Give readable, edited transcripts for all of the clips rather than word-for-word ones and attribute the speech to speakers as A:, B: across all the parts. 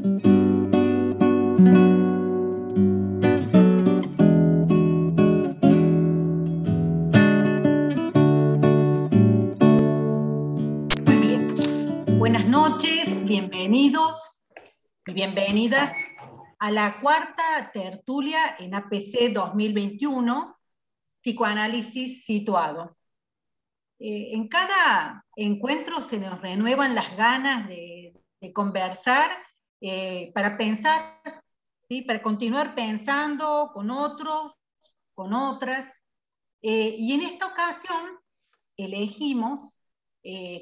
A: Muy bien. Buenas noches, bienvenidos y bienvenidas a la cuarta tertulia en APC 2021, Psicoanálisis Situado. En cada encuentro se nos renuevan las ganas de conversar para pensar, ¿sí? Para continuar pensando con otros, con otras. Y en esta ocasión elegimos,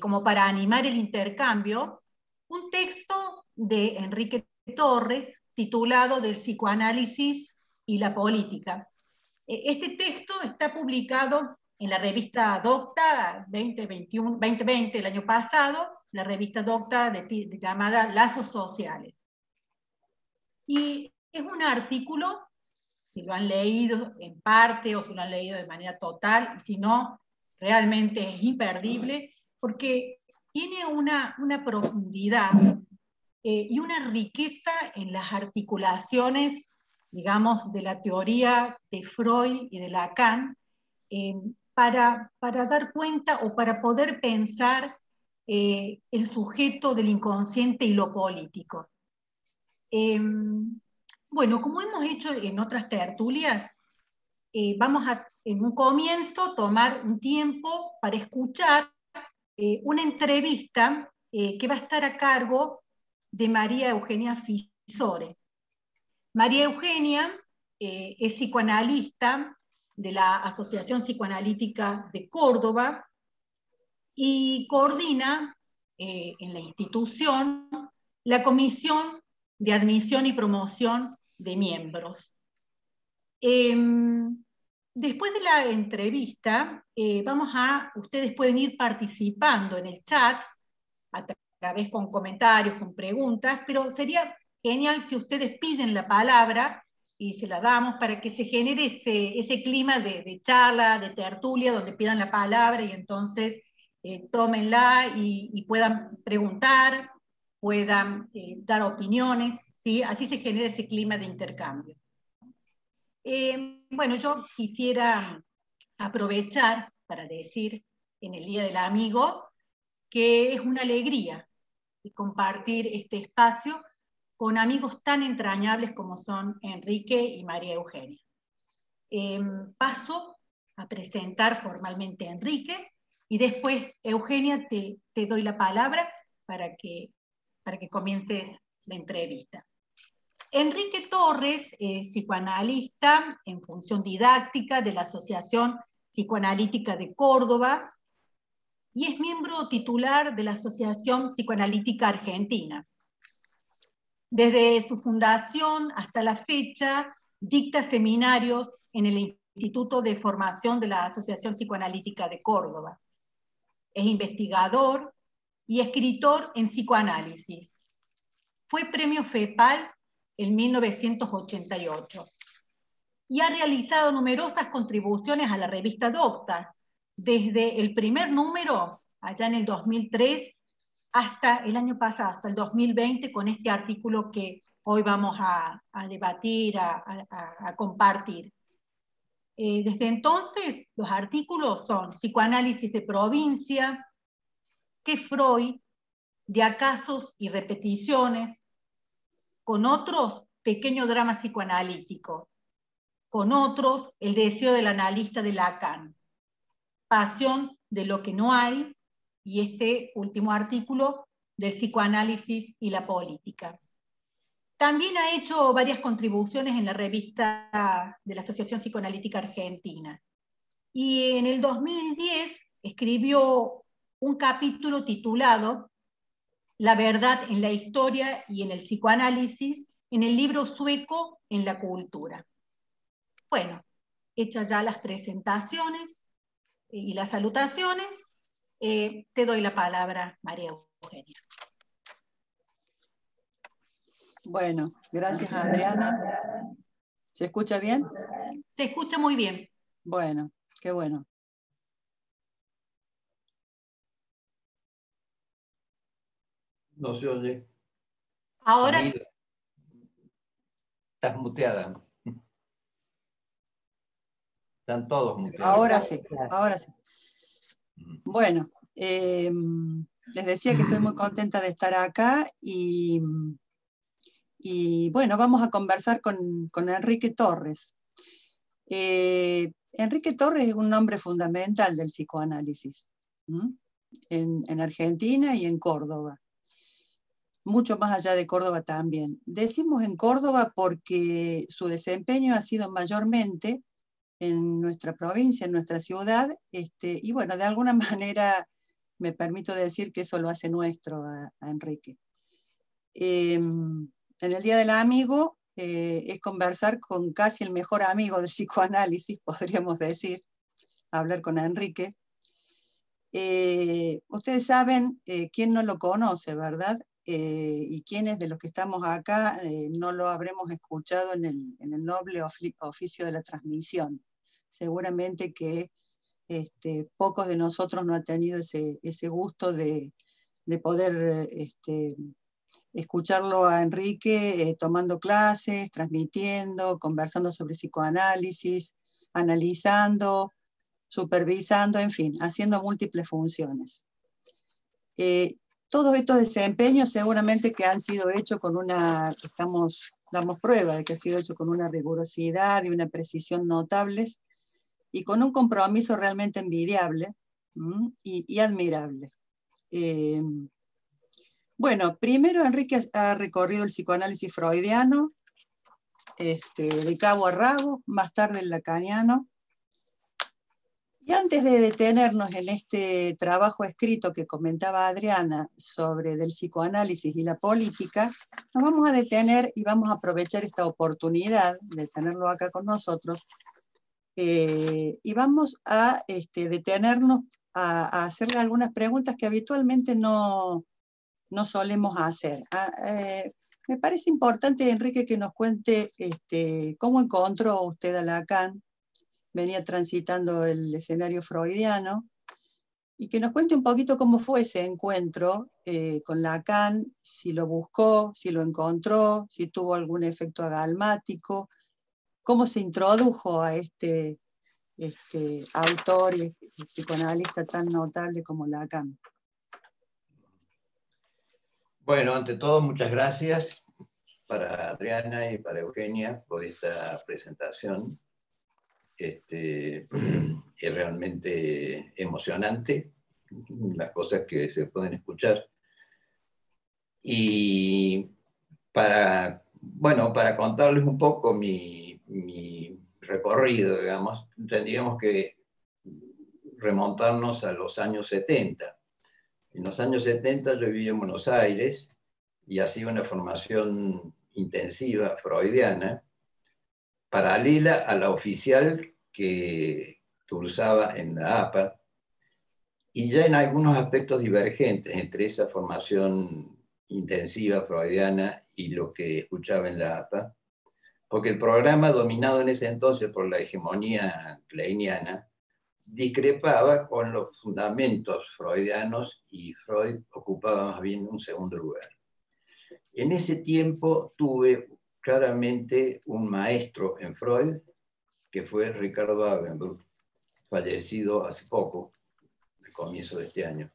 A: como para animar el intercambio, un texto de Enrique Torres titulado Del psicoanálisis y la política. Este texto está publicado en la revista Docta 2020, el año pasado, la revista Docta llamada Lazos Sociales. Y es un artículo, si lo han leído en parte o si lo han leído de manera total, y si no, realmente es imperdible, porque tiene una profundidad y una riqueza en las articulaciones, digamos, de la teoría de Freud y de Lacan, para dar cuenta o para poder pensar el sujeto del inconsciente y lo político. Bueno, como hemos hecho en otras tertulias, vamos a, en un comienzo, tomar un tiempo para escuchar una entrevista que va a estar a cargo de María Eugenia Fisore. María Eugenia es psicoanalista de la Asociación Psicoanalítica de Córdoba y coordina en la institución la Comisión de Admisión y Promoción de Miembros. Después de la entrevista, ustedes pueden ir participando en el chat, a través con comentarios, con preguntas, pero sería genial si ustedes piden la palabra y se la damos para que se genere ese clima de charla, de tertulia, donde pidan la palabra y entonces tómenla y puedan preguntar, puedan dar opiniones, ¿sí? Así se genera ese clima de intercambio. Bueno, yo quisiera aprovechar para decir en el Día del Amigo que es una alegría compartir este espacio con amigos tan entrañables como son Enrique y María Eugenia. Paso a presentar formalmente a Enrique y después, Eugenia, te doy la palabra para que comiences la entrevista. Enrique Torres es psicoanalista en función didáctica de la Asociación Psicoanalítica de Córdoba y es miembro titular de la Asociación Psicoanalítica Argentina. Desde su fundación hasta la fecha, dicta seminarios en el Instituto de Formación de la Asociación Psicoanalítica de Córdoba. Es investigador y escritor en psicoanálisis. Fue premio FEPAL en 1988 y ha realizado numerosas contribuciones a la revista Docta, desde el primer número, allá en el 2003, hasta el año pasado, hasta el 2020, con este artículo que hoy vamos a debatir, a compartir. Desde entonces, los artículos son Psicoanálisis de provincia, ¿Qué Freud?, De acasos y repeticiones, con otros, Pequeño drama psicoanalítico, con otros, El deseo del analista de Lacan, Pasión de lo que no hay, y este último artículo, Del psicoanálisis y la política. También ha hecho varias contribuciones en la revista de la Asociación Psicoanalítica Argentina. Y en el 2010 escribió un capítulo titulado La verdad en la historia y en el psicoanálisis, en el libro sueco En la cultura. Bueno, hechas ya las presentaciones y las salutaciones, te doy la palabra, María Eugenia.
B: Bueno, gracias Adriana. ¿Se escucha bien?
A: Se escucha muy bien.
B: Bueno, qué bueno.
C: No se oye.
A: Ahora
C: Sonido. Estás muteada. Están todos muteados.
B: Ahora sí, ahora sí. Bueno, les decía que estoy muy contenta de estar acá y bueno, vamos a conversar con Enrique Torres. Enrique Torres es un nombre fundamental del psicoanálisis en Argentina y en Córdoba. Mucho más allá de Córdoba también. Decimos en Córdoba porque su desempeño ha sido mayormente en nuestra provincia, en nuestra ciudad, y bueno, de alguna manera me permito decir que eso lo hace nuestro a Enrique. En el Día del Amigo es conversar con casi el mejor amigo del psicoanálisis, podríamos decir, hablar con Enrique. Ustedes saben quién no lo conoce, ¿verdad? Y quiénes de los que estamos acá no lo habremos escuchado en el noble oficio de la transmisión. Seguramente que pocos de nosotros no han tenido ese gusto de poder escucharlo a Enrique tomando clases, transmitiendo, conversando sobre psicoanálisis, analizando, supervisando, en fin, haciendo múltiples funciones. Todos estos desempeños seguramente que han sido hechos con damos prueba de que ha sido hecho con una rigurosidad y una precisión notables y con un compromiso realmente envidiable y admirable. Bueno, primero Enrique ha recorrido el psicoanálisis freudiano, de cabo a rabo, más tarde el lacaniano. Y antes de detenernos en este trabajo escrito que comentaba Adriana sobre del psicoanálisis y la política, nos vamos a detener y vamos a aprovechar esta oportunidad de tenerlo acá con nosotros y vamos a detenernos a hacerle algunas preguntas que habitualmente no solemos hacer. Me parece importante, Enrique, que nos cuente cómo encontró usted a Lacan. Venía transitando el escenario freudiano, y que nos cuente un poquito cómo fue ese encuentro con Lacan, si lo buscó, si lo encontró, si tuvo algún efecto agalmático, cómo se introdujo a este autor y psicoanalista tan notable como Lacan.
C: Bueno, ante todo, muchas gracias para Adriana y para Eugenia por esta presentación. Es realmente emocionante las cosas que se pueden escuchar. Y para contarles un poco mi recorrido, digamos, tendríamos que remontarnos a los años 70. En los años 70 yo vivía en Buenos Aires y hacía una formación intensiva freudiana, paralela a la oficial que cursaba en la APA, y ya en algunos aspectos divergentes entre esa formación intensiva freudiana y lo que escuchaba en la APA, porque el programa, dominado en ese entonces por la hegemonía kleiniana, discrepaba con los fundamentos freudianos y Freud ocupaba más bien un segundo lugar. En ese tiempo tuve claramente un maestro en Freud, que fue Ricardo Abenbrook, fallecido hace poco, al comienzo de este año.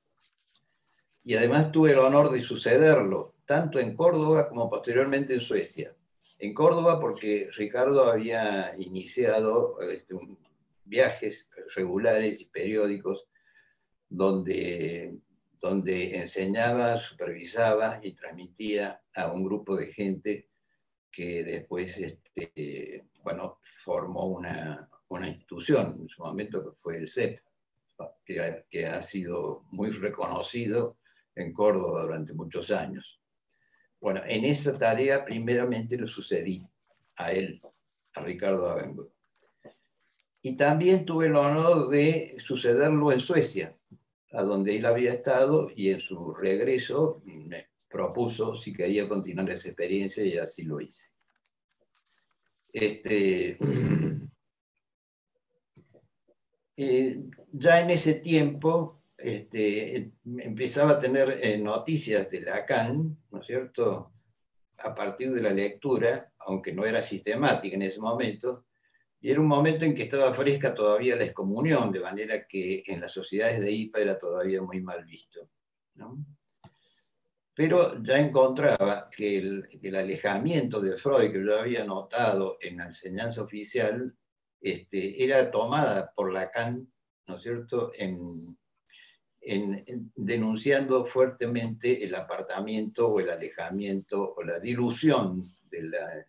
C: Y además tuve el honor de sucederlo, tanto en Córdoba como posteriormente en Suecia. En Córdoba porque Ricardo había iniciado viajes regulares y periódicos donde enseñaba, supervisaba y transmitía a un grupo de gente que después formó una institución, en su momento que fue el CEP, que ha sido muy reconocido en Córdoba durante muchos años. Bueno, en esa tarea primeramente lo sucedí a él, a Ricardo Abenbrook. Y también tuve el honor de sucederlo en Suecia, a donde él había estado, y en su regreso me propuso si quería continuar esa experiencia, y así lo hice. Ya en ese tiempo empezaba a tener noticias de Lacan, ¿no es cierto?, a partir de la lectura, aunque no era sistemática en ese momento, y era un momento en que estaba fresca todavía la excomunión, de manera que en las sociedades de IPA era todavía muy mal visto, ¿no? Pero ya encontraba que el alejamiento de Freud, que yo había notado en la enseñanza oficial, era tomada por Lacan, ¿no es cierto?, denunciando fuertemente el apartamiento o el alejamiento o la dilución de la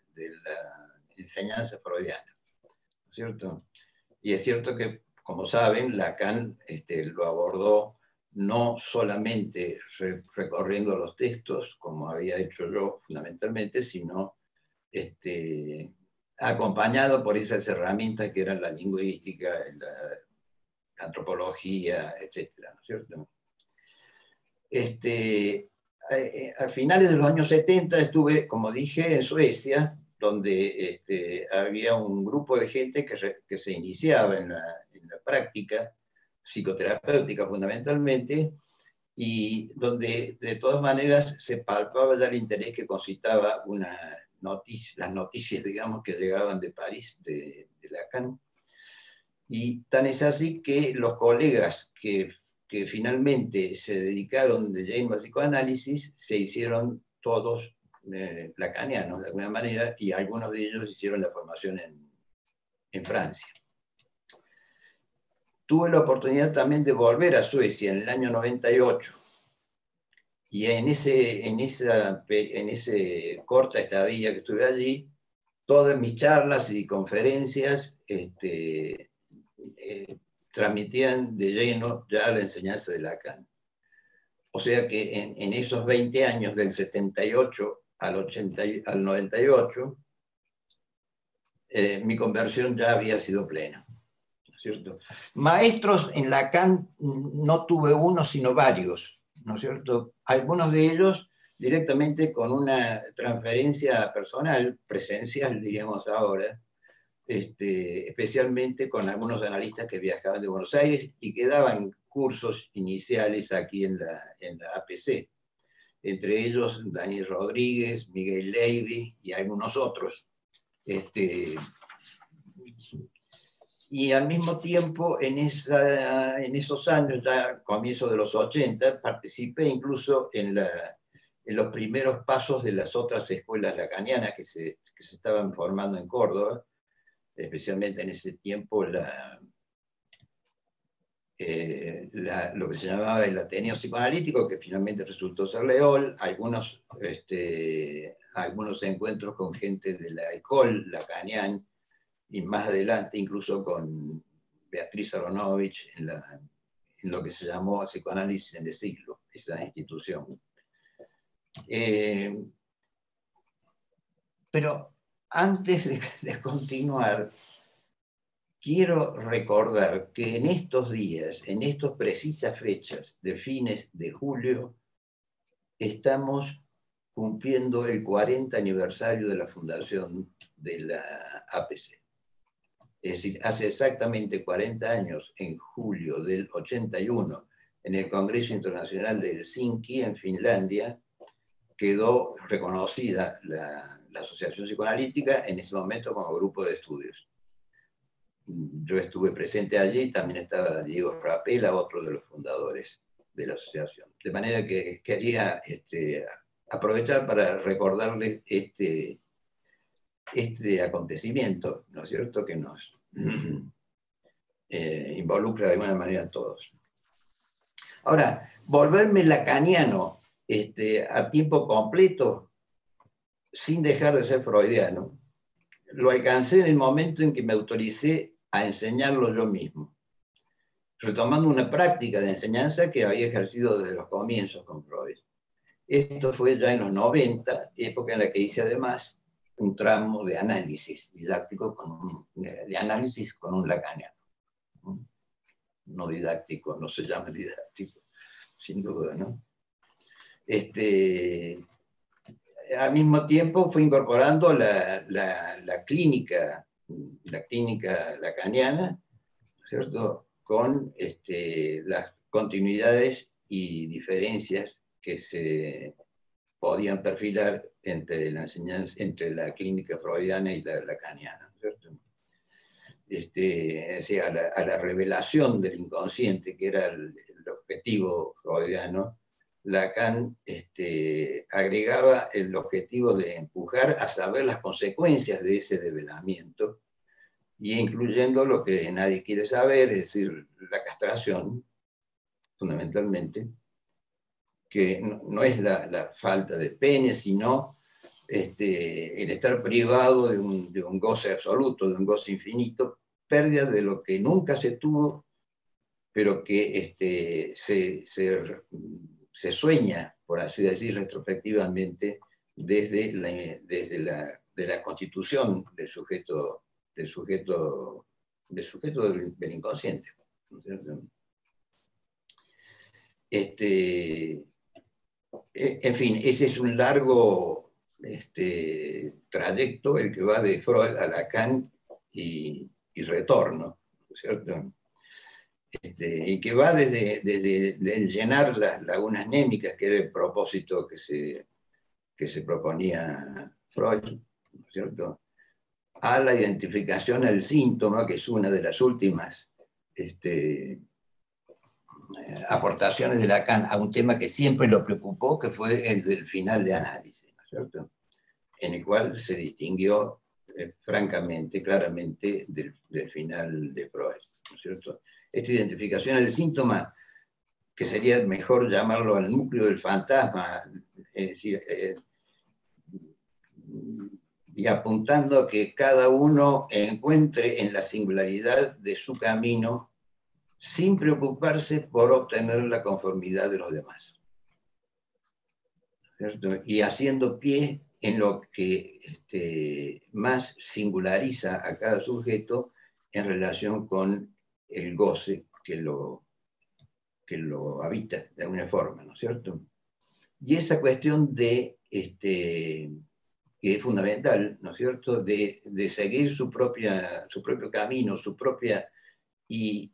C: enseñanza freudiana, ¿no es cierto? Y es cierto que, como saben, Lacan lo abordó no solamente recorriendo los textos, como había hecho yo fundamentalmente, sino acompañado por esas herramientas que eran la lingüística, la antropología, etcétera, ¿no es cierto? A finales de los años 70 estuve, como dije, en Suecia, donde había un grupo de gente que se iniciaba en la práctica psicoterapéutica fundamentalmente, y donde de todas maneras se palpaba ya el interés que concitaba las noticias, digamos, que llegaban de París, de Lacan. Y tan es así que los colegas que finalmente se dedicaron de lleno al psicoanálisis se hicieron todos lacanianos de alguna manera, y algunos de ellos hicieron la formación en Francia. Tuve la oportunidad también de volver a Suecia en el año 98, y en esa corta estadía que estuve allí, todas mis charlas y conferencias transmitían de lleno ya la enseñanza de Lacan. O sea que en esos 20 años, del 78 al 98, mi conversión ya había sido plena, ¿no es cierto? Maestros en Lacan no tuve uno, sino varios, ¿no es cierto? Algunos de ellos directamente con una transferencia personal, presencial, diríamos ahora, especialmente con algunos analistas que viajaban de Buenos Aires y que daban cursos iniciales aquí en la APC. Entre ellos Daniel Rodríguez, Miguel Levy y algunos otros. Y al mismo tiempo, en esos años, ya comienzo de los 80, participé incluso en los primeros pasos de las otras escuelas lacanianas que se estaban formando en Córdoba, especialmente en ese tiempo lo que se llamaba el Ateneo Psicoanalítico, que finalmente resultó ser Leol, algunos encuentros con gente de la École Lacanienne, y más adelante incluso con Beatriz Aronovich en lo que se llamó Psicoanálisis en el Siglo, esa institución. Pero antes de continuar, quiero recordar que en estos días, en estas precisas fechas de fines de julio, estamos cumpliendo el 40 aniversario de la fundación de la APC. Es decir, hace exactamente 40 años, en julio del 81, en el Congreso Internacional de Helsinki, en Finlandia, quedó reconocida la Asociación Psicoanalítica en ese momento como grupo de estudios. Yo estuve presente allí, también estaba Diego Rapela, otro de los fundadores de la asociación. De manera que quería aprovechar para recordarles este acontecimiento, ¿no es cierto?, que nos involucra de alguna manera a todos. Ahora, volverme lacaniano a tiempo completo, sin dejar de ser freudiano, lo alcancé en el momento en que me autoricé a enseñarlo yo mismo, retomando una práctica de enseñanza que había ejercido desde los comienzos con Freud. Esto fue ya en los 90, época en la que hice además un tramo de análisis didáctico, de análisis con un lacaniano. No didáctico, no se llama didáctico, sin duda, ¿no? Al mismo tiempo fue incorporando la clínica lacaniana, ¿cierto?, con las continuidades y diferencias que se podían perfilar entre la enseñanza, entre la clínica freudiana y la lacaniana, ¿cierto? O sea, a la revelación del inconsciente, que era el objetivo freudiano, Lacan agregaba el objetivo de empujar a saber las consecuencias de ese develamiento, y incluyendo lo que nadie quiere saber, es decir, la castración, fundamentalmente, que no es la falta de pene, sino el estar privado de un goce absoluto, de un goce infinito, pérdida de lo que nunca se tuvo, pero que se sueña, por así decir, retrospectivamente, desde la constitución del sujeto del inconsciente, ¿no es cierto? En fin, ese es un largo trayecto, el que va de Freud a Lacan y retorno, ¿no es cierto? Y que va desde el llenar las lagunas némicas, que era el propósito que se proponía Freud, ¿no es cierto?, a la identificación del síntoma, que es una de las últimas aportaciones de Lacan a un tema que siempre lo preocupó, que fue el del final de análisis, ¿no es cierto?, en el cual se distinguió francamente, claramente, del final de Freud, ¿no es cierto? Esta identificación del síntoma, que sería mejor llamarlo al núcleo del fantasma, es decir, y apuntando a que cada uno encuentre en la singularidad de su camino, sin preocuparse por obtener la conformidad de los demás, ¿cierto? Y haciendo pie en lo que más singulariza a cada sujeto en relación con el goce que lo habita de alguna forma, ¿no es cierto? Y esa cuestión que es fundamental, ¿no es cierto?, de seguir su propio camino, y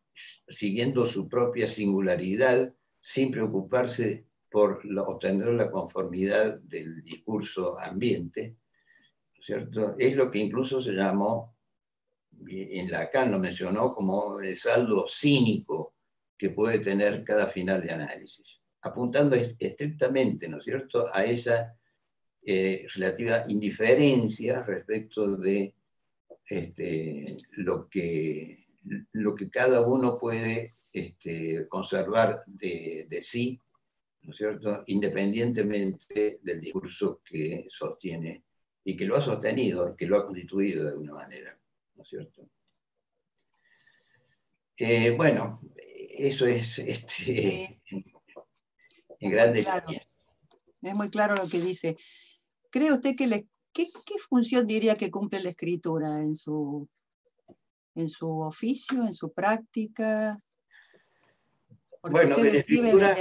C: siguiendo su propia singularidad, sin preocuparse por obtener la conformidad del discurso ambiente, ¿no es cierto?, es lo que incluso se llamó, en Lacan lo mencionó, como el saldo cínico que puede tener cada final de análisis, apuntando estrictamente, ¿no es cierto?, a esa relativa indiferencia respecto de lo que cada uno puede conservar de sí, ¿no es cierto?, independientemente del discurso que sostiene y que lo ha sostenido, que lo ha constituido de alguna manera, ¿no es cierto? Bueno, eso es
B: Sí,
C: en
B: es muy
C: grandes
B: claro.
C: líneas.
B: Es muy claro lo que dice. ¿Cree usted que qué función diría que cumple la escritura en su oficio, en su práctica? Porque
C: Bueno,
B: usted
C: de la
B: escribe
C: escritura,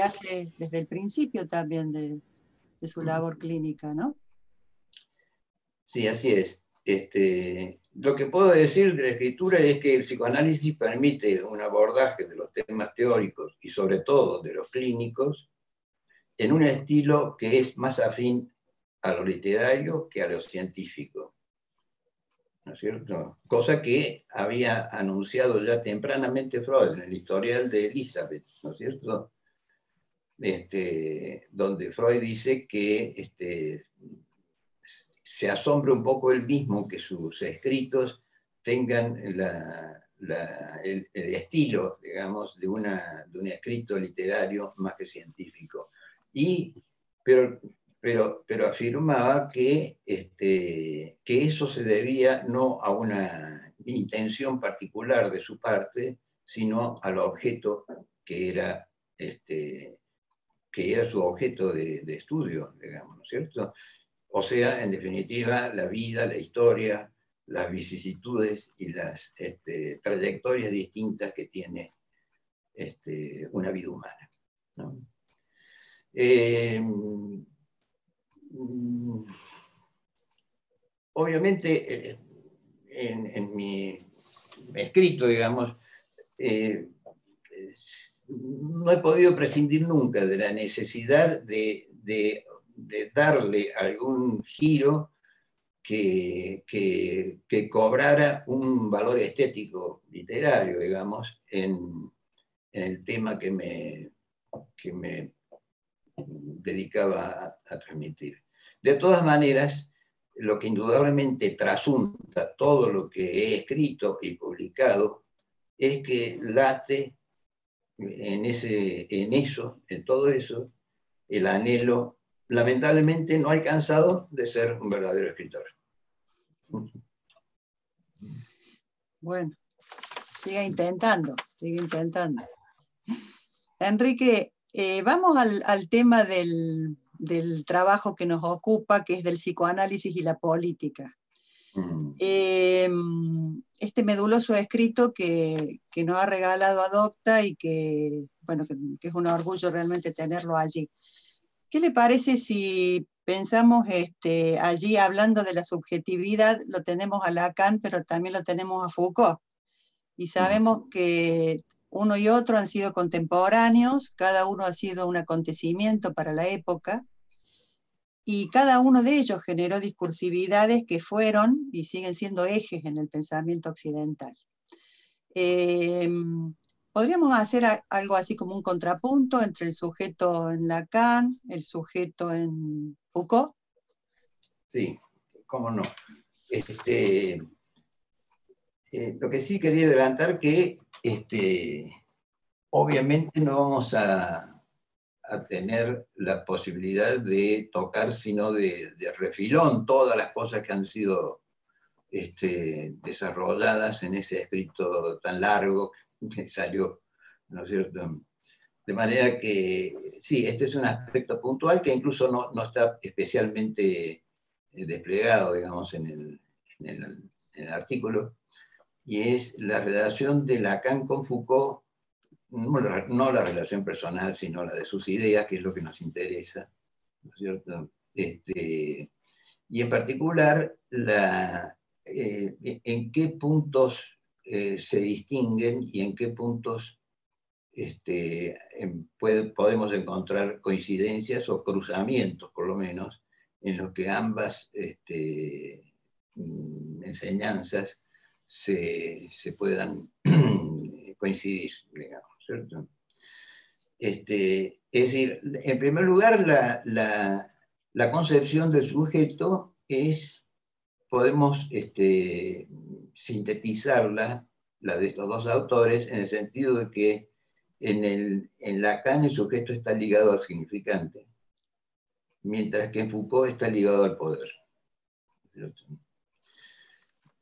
B: desde el principio también de su labor clínica, ¿no?
C: sí, así es. Lo que puedo decir de la escritura es que el psicoanálisis permite un abordaje de los temas teóricos y sobre todo de los clínicos en un estilo que es más afín a lo literario que a lo científico, ¿no es cierto? Cosa que había anunciado ya tempranamente Freud en el historial de Elizabeth, ¿no es cierto?, donde Freud dice que se asombra un poco él mismo que sus escritos tengan el estilo, digamos, de un escrito literario más que científico. Pero afirmaba que eso se debía no a una intención particular de su parte, sino al objeto que era, su objeto de estudio, digamos, ¿no es cierto? O sea, en definitiva, la vida, la historia, las vicisitudes y las trayectorias distintas que tiene una vida humana, ¿no? Obviamente, en mi escrito, digamos, no he podido prescindir nunca de la necesidad de darle algún giro que cobrara un valor estético literario, digamos, en el tema que me dedicaba a transmitir. De todas maneras, lo que indudablemente trasunta todo lo que he escrito y publicado es que late en todo eso, el anhelo, lamentablemente no alcanzado, de ser un verdadero escritor.
B: Bueno, siga intentando, sigue intentando. Enrique, vamos al tema del trabajo que nos ocupa, que es del psicoanálisis y la política. Este meduloso escrito que nos ha regalado Adocta y que, bueno, que es un orgullo realmente tenerlo allí. ¿Qué le parece si pensamos allí, hablando de la subjetividad, lo tenemos a Lacan, pero también lo tenemos a Foucault? Y sabemos que uno y otro han sido contemporáneos, cada uno ha sido un acontecimiento para la época, y cada uno de ellos generó discursividades que fueron y siguen siendo ejes en el pensamiento occidental. ¿Podríamos hacer algo así como un contrapunto entre el sujeto en Lacan, el sujeto en Foucault?
C: Sí, cómo no. Lo que sí quería adelantar que obviamente no vamos a tener la posibilidad de tocar, sino de refilón, todas las cosas que han sido desarrolladas en ese escrito tan largo que salió, ¿no es cierto? De manera que, sí, este es un aspecto puntual que incluso no está especialmente desplegado, digamos, en el artículo, y es la relación de Lacan con Foucault, no la relación personal, sino la de sus ideas, que es lo que nos interesa, ¿no es cierto? Y en particular, en qué puntos se distinguen y en qué puntos podemos encontrar coincidencias o cruzamientos, por lo menos, en los que ambas enseñanzas se puedan coincidir, digamos, ¿cierto? Es decir, en primer lugar, la concepción del sujeto podemos sintetizarla, la de estos dos autores, en el sentido de que en Lacan el sujeto está ligado al significante, mientras que en Foucault está ligado al poder.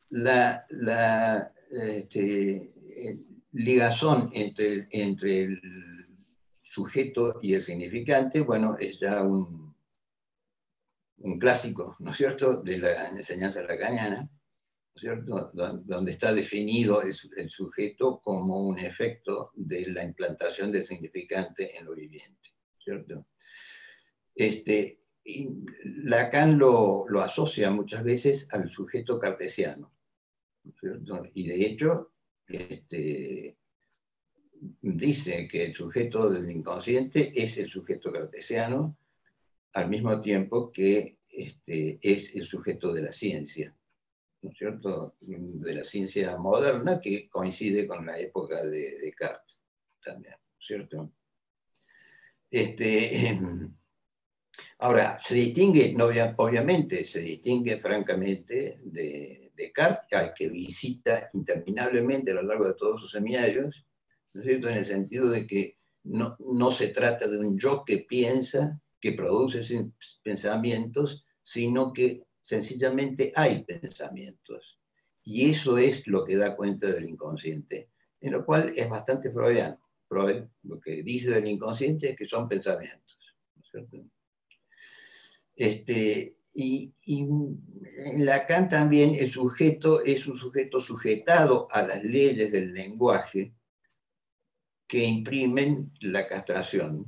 C: La ligazón entre el sujeto y el significante, bueno, es ya un clásico, ¿no es cierto?, de la enseñanza lacaniana, ¿no es cierto?, donde está definido el sujeto como un efecto de la implantación del significante en lo viviente, ¿cierto? Y Lacan lo asocia muchas veces al sujeto cartesiano, ¿no es cierto? Y de hecho, dice que el sujeto del inconsciente es el sujeto cartesiano, al mismo tiempo que es el sujeto de la ciencia, ¿no es cierto?, de la ciencia moderna, que coincide con la época de Descartes también, ¿no es cierto? Ahora, se distingue, obviamente, se distingue francamente de Descartes, al que visita interminablemente a lo largo de todos sus seminarios, ¿no es cierto?, en el sentido de que no se trata de un yo que piensa, que produce pensamientos, sino que sencillamente hay pensamientos. Y eso es lo que da cuenta del inconsciente, en lo cual es bastante freudiano. Freud lo que dice del inconsciente es que son pensamientos, ¿no es cierto? Y en Lacan también el sujeto es un sujeto sujetado a las leyes del lenguaje que imprimen la castración,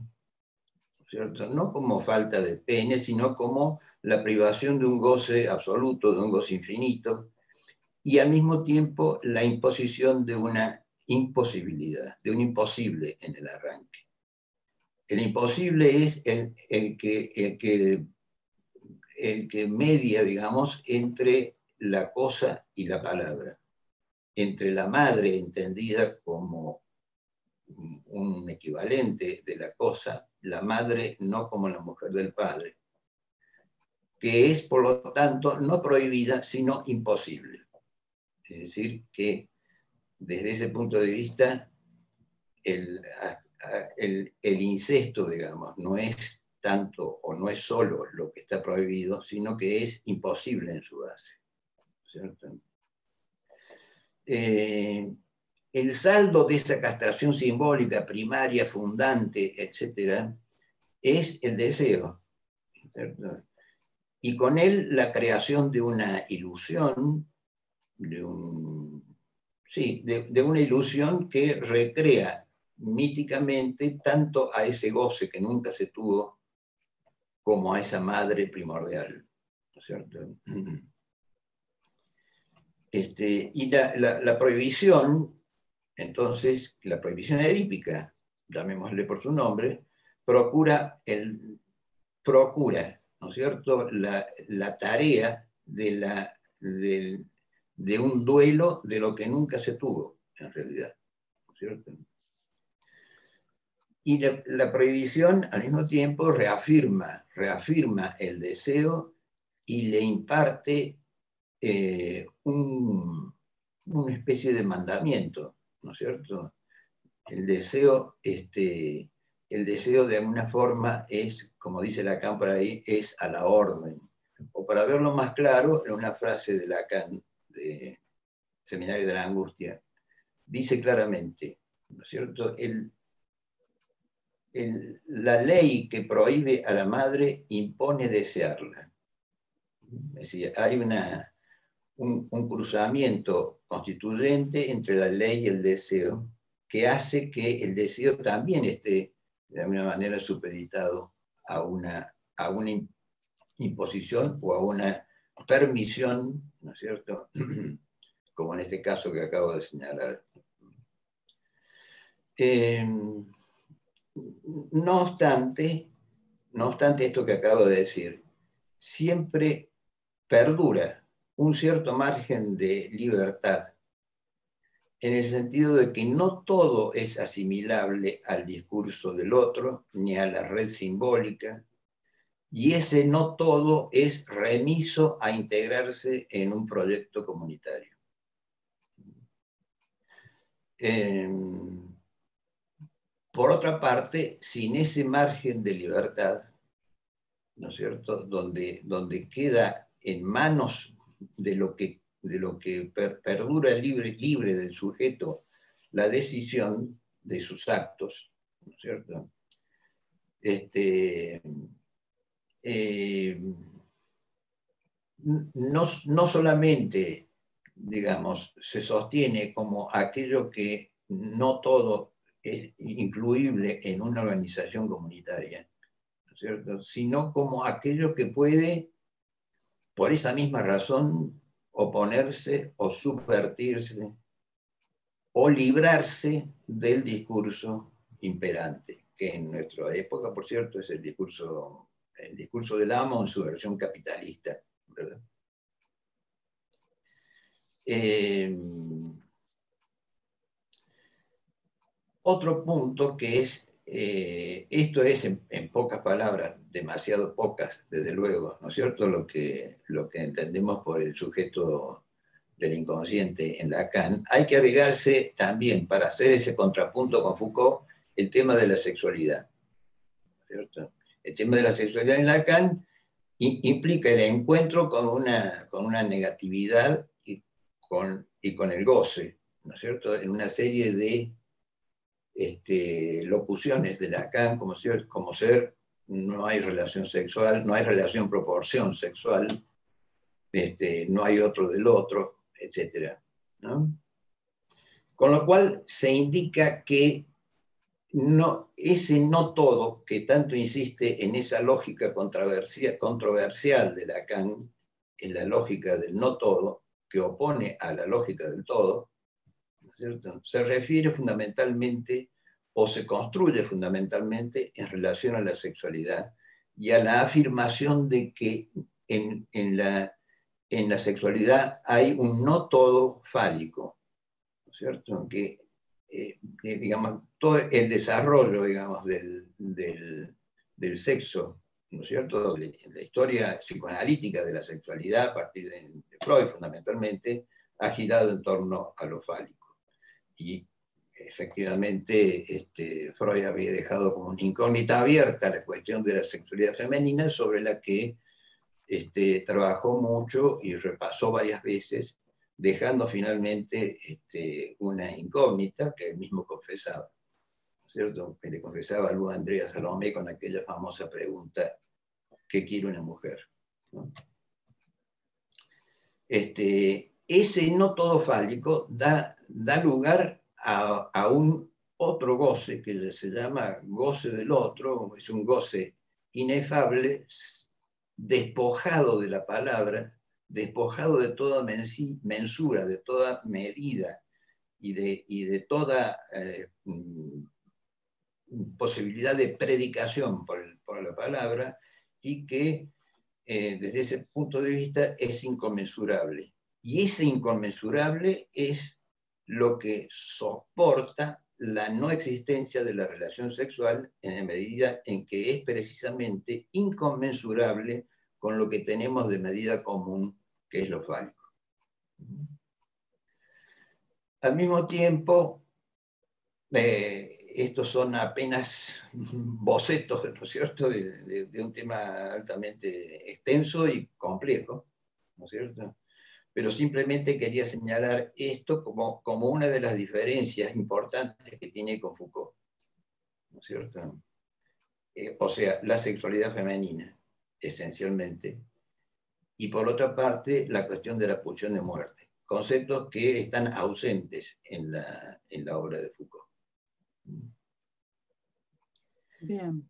C: ¿cierto? No como falta de pene, sino como la privación de un goce absoluto, de un goce infinito, y al mismo tiempo la imposición de una imposibilidad, de un imposible en el arranque. El imposible es el que el que media, digamos, entre la cosa y la palabra, entre la madre entendida como un equivalente de la cosa, la madre no como la mujer del padre, que es, por lo tanto, no prohibida, sino imposible. Es decir, que desde ese punto de vista, el incesto, digamos, no es tanto o no es solo lo que está prohibido, sino que es imposible en su base, ¿cierto? El saldo de esa castración simbólica, primaria, fundante, etcétera, es el deseo, ¿cierto? Y con él la creación de una ilusión, de una ilusión que recrea míticamente tanto a ese goce que nunca se tuvo como a esa madre primordial, ¿no es cierto? Y la prohibición, entonces, la prohibición edípica, llamémosle por su nombre, procura, ¿no es cierto?, la tarea de un duelo de lo que nunca se tuvo, en realidad, ¿no es cierto? Y la prohibición, al mismo tiempo, reafirma el deseo y le imparte una especie de mandamiento, ¿no es cierto? El deseo de alguna forma es, como dice Lacan por ahí, es a la orden. O para verlo más claro, en una frase de Lacan, de Seminario de la Angustia, dice claramente, ¿no es cierto?, la ley que prohíbe a la madre impone desearla. Es decir, hay un cruzamiento constituyente entre la ley y el deseo, que hace que el deseo también esté de alguna manera supeditado a una imposición o a una permisión, ¿no es cierto?, como en este caso que acabo de señalar. No obstante esto que acabo de decir, siempre perdura un cierto margen de libertad, en el sentido de que no todo es asimilable al discurso del otro, ni a la red simbólica, y ese no todo es remiso a integrarse en un proyecto comunitario. Por otra parte, sin ese margen de libertad, ¿no es cierto?, donde queda en manos de lo que perdura libre del sujeto la decisión de sus actos, ¿no es cierto? No solamente, digamos, se sostiene como aquello que no todo es incluible en una organización comunitaria, ¿no es cierto?, sino como aquello que puede, por esa misma razón, oponerse o subvertirse o librarse del discurso imperante, que en nuestra época, por cierto, es el discurso del amo en su versión capitalista, ¿verdad? Otro punto que es, esto es en pocas palabras, demasiado pocas, desde luego, ¿no es cierto?, lo que entendemos por el sujeto del inconsciente en Lacan. Hay que agregarse también, para hacer ese contrapunto con Foucault, el tema de la sexualidad, ¿cierto? El tema de la sexualidad en Lacan implica el encuentro con una negatividad y con el goce, ¿no es cierto?, en una serie de locuciones de Lacan, como ser no hay relación sexual, no hay relación proporción sexual, no hay otro del otro, etc., ¿no? Con lo cual se indica que ese no todo, que tanto insiste en esa lógica controversial de Lacan, en la lógica del no todo, que opone a la lógica del todo, ¿no es cierto?, se refiere fundamentalmente o se construye fundamentalmente en relación a la sexualidad y a la afirmación de que en la sexualidad hay un no todo fálico, ¿no es cierto? Que digamos, todo el desarrollo, digamos, del sexo, ¿no es cierto? La historia psicoanalítica de la sexualidad a partir de Freud, fundamentalmente, ha girado en torno a lo fálico. Y efectivamente, Freud había dejado como una incógnita abierta la cuestión de la sexualidad femenina, sobre la que trabajó mucho y repasó varias veces, dejando finalmente una incógnita que él mismo confesaba, ¿cierto? Que le confesaba a Luz Andrea Salomé con aquella famosa pregunta: ¿qué quiere una mujer? ¿No? Ese no todo fálico da lugar a un otro goce que se llama goce del otro, es un goce inefable, despojado de la palabra, despojado de toda mensura, de toda medida y de toda posibilidad de predicación por la palabra, y que desde ese punto de vista es inconmensurable. Y ese inconmensurable es lo que soporta la no existencia de la relación sexual en la medida en que es precisamente inconmensurable con lo que tenemos de medida común, que es lo fálico. Al mismo tiempo, estos son apenas bocetos, ¿no es cierto?, de un tema altamente extenso y complejo, ¿no es cierto? Pero simplemente quería señalar esto como una de las diferencias importantes que tiene con Foucault, ¿no es cierto? O sea, la sexualidad femenina, esencialmente, y por otra parte, la cuestión de la pulsión de muerte, conceptos que están ausentes en la obra de Foucault.
B: Bien.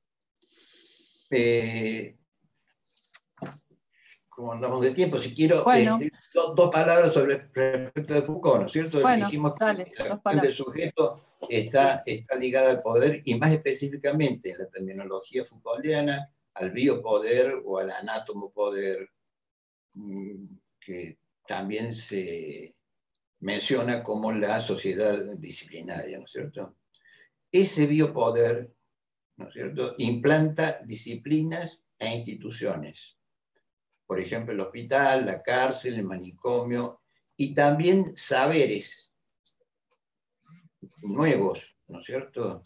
C: Como andamos de tiempo, si quiero,
B: Bueno,
C: dos palabras sobre respecto de Foucault, ¿no es cierto?
B: bueno,
C: dijimos
B: dale,
C: que la
B: dos
C: cuestión del
B: palabras.
C: sujeto está ligada al poder, y más específicamente en la terminología Foucaultiana, al biopoder o al anátomopoder, que también se menciona como la sociedad disciplinaria, ¿no es cierto? Ese biopoder, ¿no es cierto?, implanta disciplinas e instituciones. Por ejemplo, el hospital, la cárcel, el manicomio, y también saberes nuevos, ¿no es cierto?,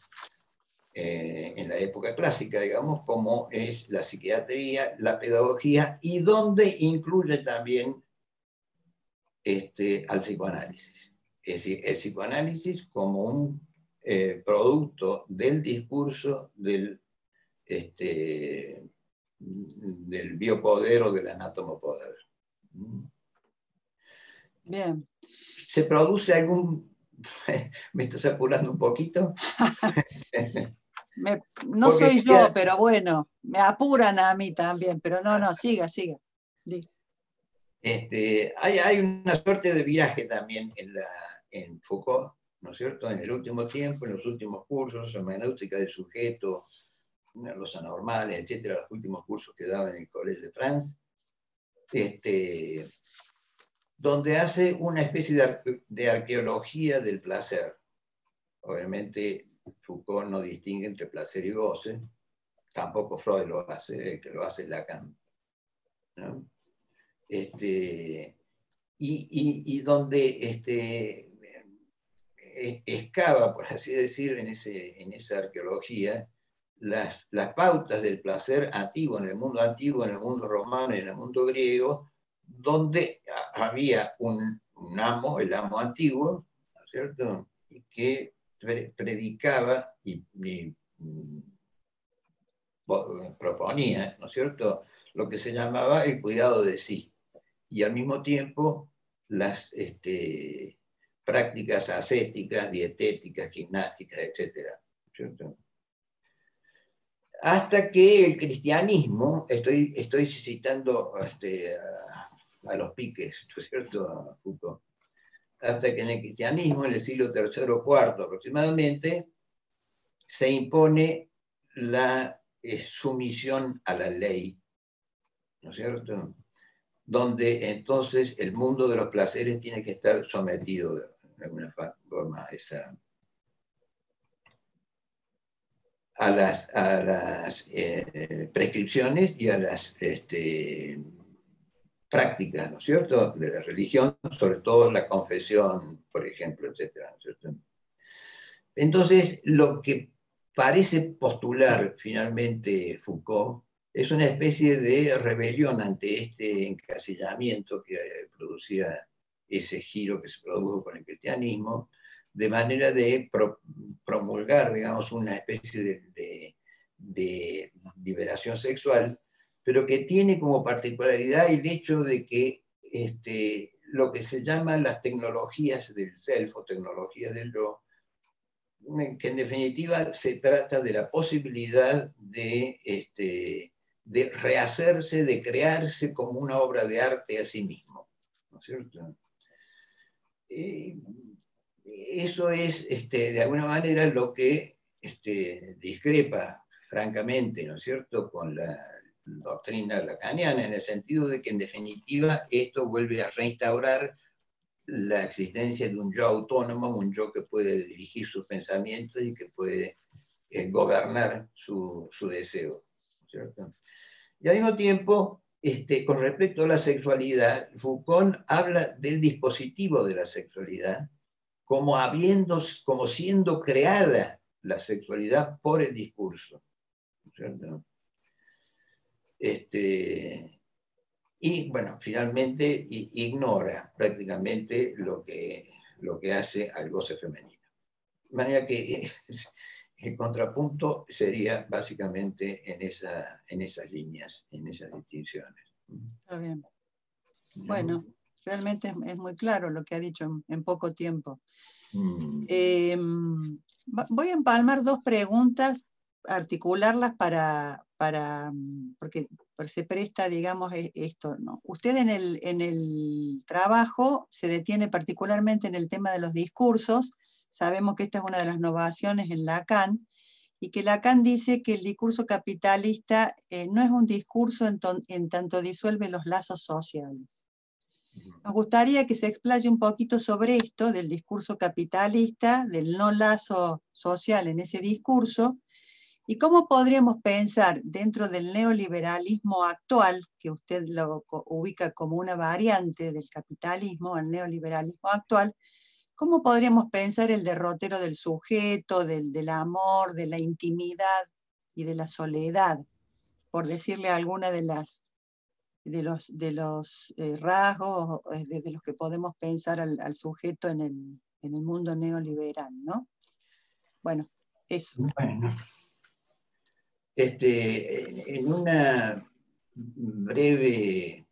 C: en la época clásica, digamos, como es la psiquiatría, la pedagogía, y donde incluye también al psicoanálisis. Es decir, el psicoanálisis como un producto del discurso del biopoder o del anátomopoder.
B: Bien.
C: ¿Se produce algún... ¿Me estás apurando un poquito?
B: No
C: Porque
B: soy yo, pero bueno, me apuran a mí también, pero no, siga.
C: Hay una suerte de viraje también en Foucault, ¿no es cierto?, en el último tiempo, en los últimos cursos, hermenéutica del sujeto, los anormales, etcétera, los últimos cursos que daba en el Collège de France, donde hace una especie de arqueología del placer. Obviamente Foucault no distingue entre placer y goce, tampoco Freud lo hace, que lo hace Lacan, ¿no? Y donde excava, por así decir, en esa arqueología, las pautas del placer antiguo, en el mundo romano y en el mundo griego, donde había un amo, el amo antiguo, ¿no es cierto?, que predicaba y proponía, ¿no es cierto?, lo que se llamaba el cuidado de sí, y al mismo tiempo las prácticas ascéticas, dietéticas, gimnásticas, etc. ¿Cierto? Hasta que el cristianismo, estoy citando a los piques, ¿no es cierto?, Foucault, hasta que en el cristianismo, en el siglo III o IV aproximadamente, se impone la sumisión a la ley, ¿no es cierto? Donde entonces el mundo de los placeres tiene que estar sometido de alguna forma a las prescripciones y a las prácticas, ¿no es cierto?, de la religión, sobre todo la confesión, por ejemplo, etcétera, ¿no es cierto? Entonces, lo que parece postular finalmente Foucault es una especie de rebelión ante este encasillamiento que producía ese giro que se produjo con el cristianismo, de manera de promulgar, digamos, una especie de liberación sexual, pero que tiene como particularidad el hecho de que lo que se llaman las tecnologías del self o tecnologías del yo, que en definitiva se trata de la posibilidad de rehacerse, de crearse como una obra de arte a sí mismo, ¿no es cierto? Eso es, de alguna manera, lo que discrepa francamente, ¿no es cierto?, con la doctrina lacaniana, en el sentido de que, en definitiva, esto vuelve a reinstaurar la existencia de un yo autónomo, un yo que puede dirigir sus pensamientos y que puede gobernar su deseo, ¿cierto? Y al mismo tiempo, con respecto a la sexualidad, Foucault habla del dispositivo de la sexualidad como siendo creada la sexualidad por el discurso, ¿cierto? Y bueno, finalmente ignora prácticamente lo que hace al goce femenino. De manera que el contrapunto sería básicamente en esas líneas, en esas distinciones.
B: Está bien. Bueno, realmente es muy claro lo que ha dicho en poco tiempo. Voy a empalmar dos preguntas, articularlas porque se presta, digamos, esto, ¿no? Usted en el trabajo se detiene particularmente en el tema de los discursos. Sabemos que esta es una de las novaciones en Lacan, y que Lacan dice que el discurso capitalista no es un discurso en tanto disuelve los lazos sociales. Nos gustaría que se explaye un poquito sobre esto, del discurso capitalista, del no lazo social en ese discurso, y cómo podríamos pensar dentro del neoliberalismo actual, que usted lo ubica como una variante del capitalismo, el neoliberalismo actual, cómo podríamos pensar el derrotero del sujeto, del amor, de la intimidad y de la soledad, por decirle alguna de los rasgos de los que podemos pensar al sujeto en el mundo neoliberal, ¿no? Bueno, eso.
C: Bueno, en una breve,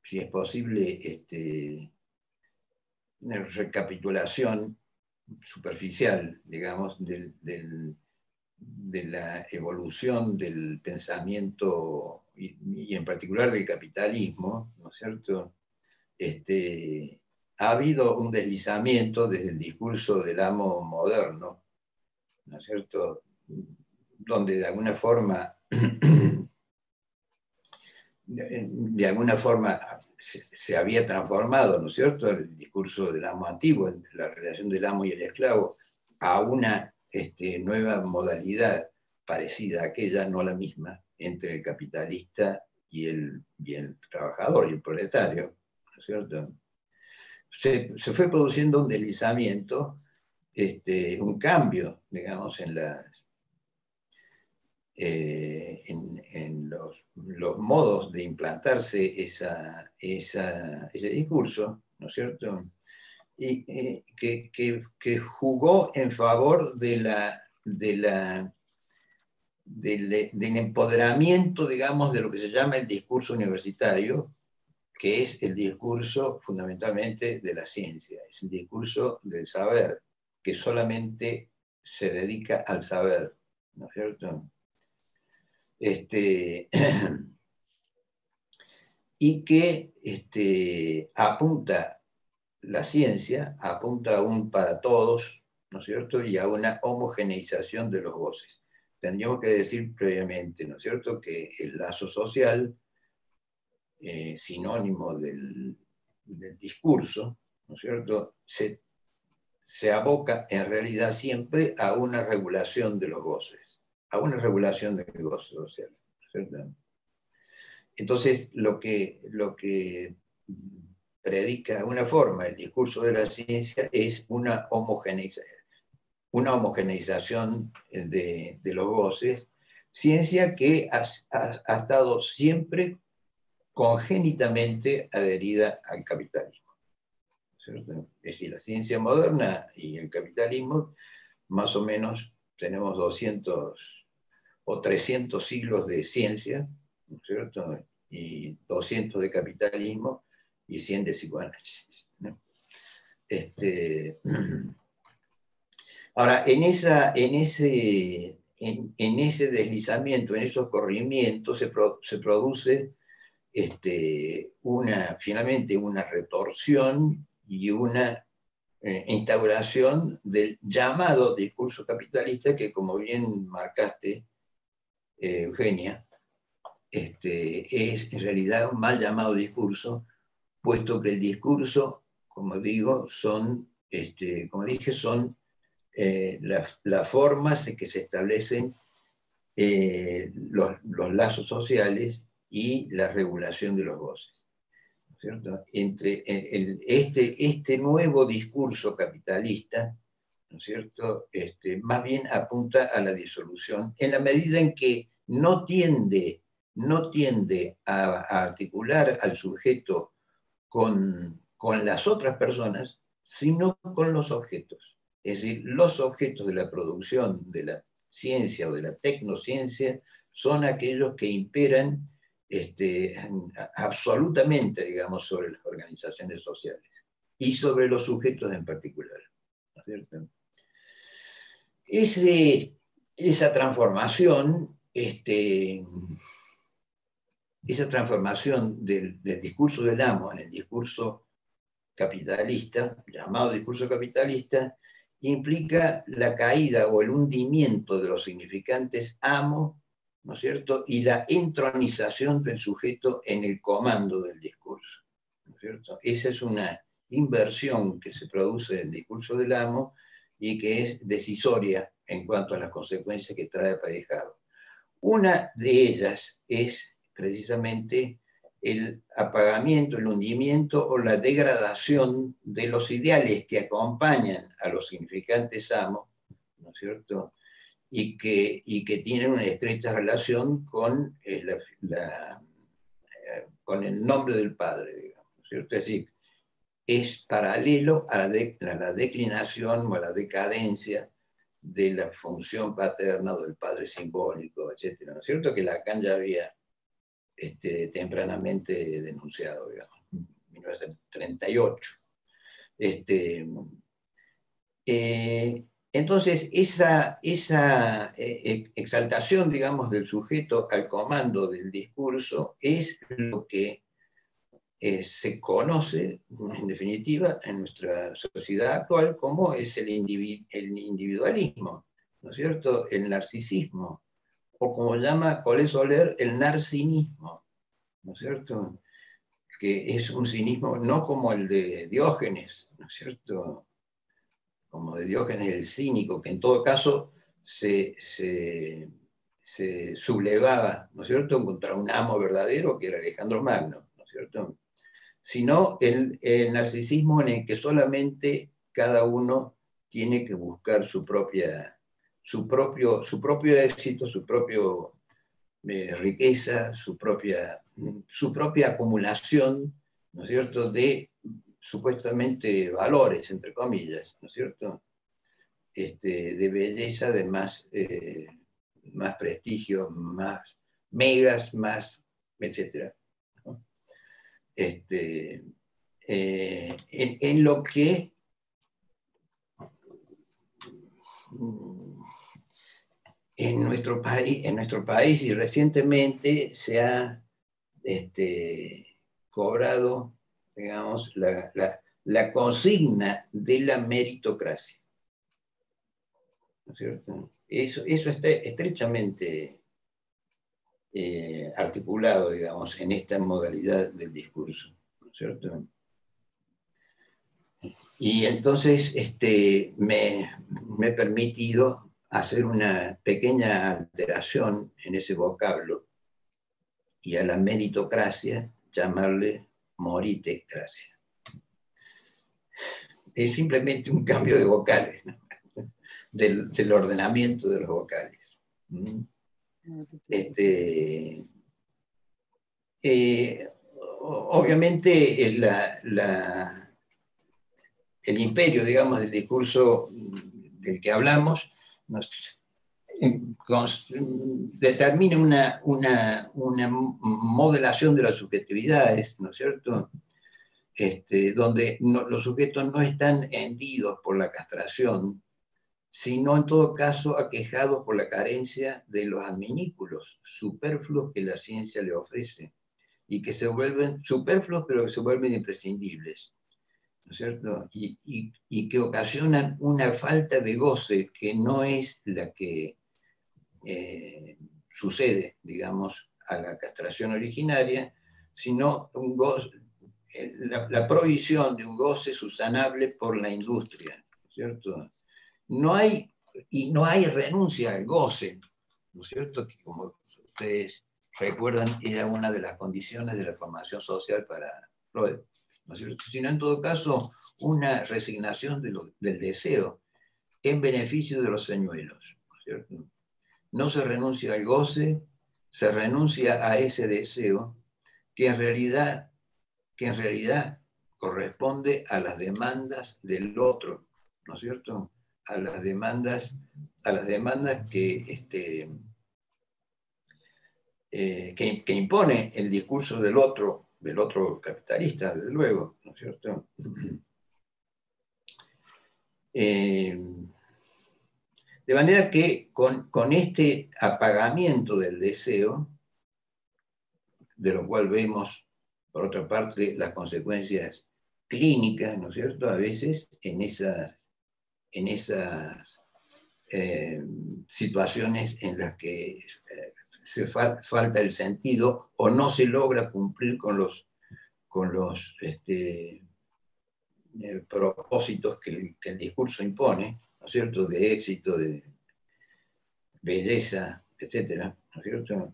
C: si es posible, una recapitulación superficial, digamos, de la evolución del pensamiento y en particular del capitalismo, ¿no es cierto? Ha habido un deslizamiento desde el discurso del amo moderno, ¿no es cierto?, donde de alguna forma se había transformado, ¿no es cierto?, el discurso del amo antiguo, la relación del amo y el esclavo, a una nueva modalidad parecida a aquella, no la misma, entre el capitalista y el trabajador y el proletario, ¿no es cierto? Se fue produciendo un deslizamiento, un cambio, digamos, en los modos de implantarse ese discurso, ¿no es cierto? Y que jugó en favor del empoderamiento, digamos, de lo que se llama el discurso universitario, que es el discurso fundamentalmente de la ciencia, es el discurso del saber, que solamente se dedica al saber, ¿no es cierto? Y que apunta la ciencia, apunta a un para todos, ¿no es cierto?, y a una homogeneización de los goces. Tendríamos que decir previamente, ¿no es cierto?, que el lazo social sinónimo del discurso, ¿no es cierto?, se aboca en realidad siempre a una regulación de los goces, a una regulación del goce social, ¿cierto? Entonces, lo que predica de una forma el discurso de la ciencia es una homogeneización de los goces, ciencia que ha estado siempre congénitamente adherida al capitalismo, ¿cierto? Es decir, la ciencia moderna y el capitalismo, más o menos tenemos 200 o 300 siglos de ciencia, ¿no es cierto?, y 200 de capitalismo y 100 de psicoanálisis, ¿no? Ahora, en ese deslizamiento, en esos corrimientos, se produce finalmente una retorsión y una instauración del llamado discurso capitalista que, como bien marcaste, Eugenia, es en realidad un mal llamado discurso, puesto que el discurso, como digo, como dije, son las formas en que se establecen los lazos sociales y la regulación de los goces, ¿cierto? Entre este nuevo discurso capitalista, ¿no es cierto?, más bien apunta a la disolución, en la medida en que no tiende a articular al sujeto con las otras personas, sino con los objetos. Es decir, los objetos de la producción de la ciencia o de la tecnociencia son aquellos que imperan absolutamente, digamos, sobre las organizaciones sociales y sobre los sujetos en particular, ¿no es cierto? Esa transformación del discurso del amo en el discurso capitalista, llamado discurso capitalista, implica la caída o el hundimiento de los significantes amo, ¿no es cierto?, y la entronización del sujeto en el comando del discurso, ¿no es cierto? Esa es una inversión que se produce en el discurso del amo y que es decisoria en cuanto a las consecuencias que trae aparejado. Una de ellas es precisamente el apagamiento, el hundimiento o la degradación de los ideales que acompañan a los significantes amos, ¿no es cierto?, y que tienen una estrecha relación con con el nombre del padre, digamos, ¿no es cierto? Es decir, es paralelo a la declinación o a la decadencia de la función paterna o del padre simbólico, etc. ¿No es cierto?, que Lacan ya había tempranamente denunciado, digamos, en 1938. Entonces, esa exaltación, digamos, del sujeto al comando del discurso es lo que se conoce, en definitiva, en nuestra sociedad actual como es el individualismo, ¿no es cierto?, el narcisismo, o como llama Collet Soler, el narcinismo, ¿no es cierto?, que es un cinismo no como el de Diógenes, ¿no es cierto?, como de Diógenes el cínico, que en todo caso se sublevaba, ¿no es cierto?, contra un amo verdadero que era Alejandro Magno, ¿no es cierto?, sino el narcisismo en el que solamente cada uno tiene que buscar su propio éxito, su propia riqueza, su propia acumulación, ¿no es cierto?, de supuestamente valores, entre comillas, ¿no es cierto?, de belleza, de más prestigio, más megas, más, etc. ¿no? En lo que en nuestro país y recientemente se ha cobrado, digamos, la consigna de la meritocracia, ¿no es cierto? Eso está estrechamente articulado, digamos, en esta modalidad del discurso, ¿no es cierto? Y entonces me he permitido hacer una pequeña alteración en ese vocablo y a la meritocracia llamarle moritecracia. Es simplemente un cambio de vocales, ¿no? del ordenamiento de los vocales. Obviamente el imperio, digamos, del discurso del que hablamos determina una modelación de las subjetividades, ¿no es cierto? Donde los sujetos no están hendidos por la castración, sino en todo caso aquejados por la carencia de los adminículos superfluos que la ciencia le ofrece, y que se vuelven superfluos, pero que se vuelven imprescindibles, ¿no es cierto? Y que ocasionan una falta de goce que no es la que sucede, digamos, a la castración originaria, sino un goce, la provisión de un goce subsanable por la industria, ¿no es cierto? No hay renuncia al goce, ¿no es cierto? Que como ustedes recuerdan, era una de las condiciones de la formación social para Freud, ¿no es cierto? Sino en todo caso una resignación del deseo en beneficio de los señuelos, ¿no es cierto? No se renuncia al goce, se renuncia a ese deseo que en realidad corresponde a las demandas del otro, ¿no es cierto? A las demandas que impone el discurso del otro capitalista, desde luego, ¿no es cierto? De manera que con este apagamiento del deseo, de lo cual vemos, por otra parte, las consecuencias clínicas, ¿no es cierto?, a veces en esas situaciones en las que falta el sentido o no se logra cumplir con los propósitos que el discurso impone, ¿no es cierto?, de éxito, de belleza, etcétera, ¿no es cierto?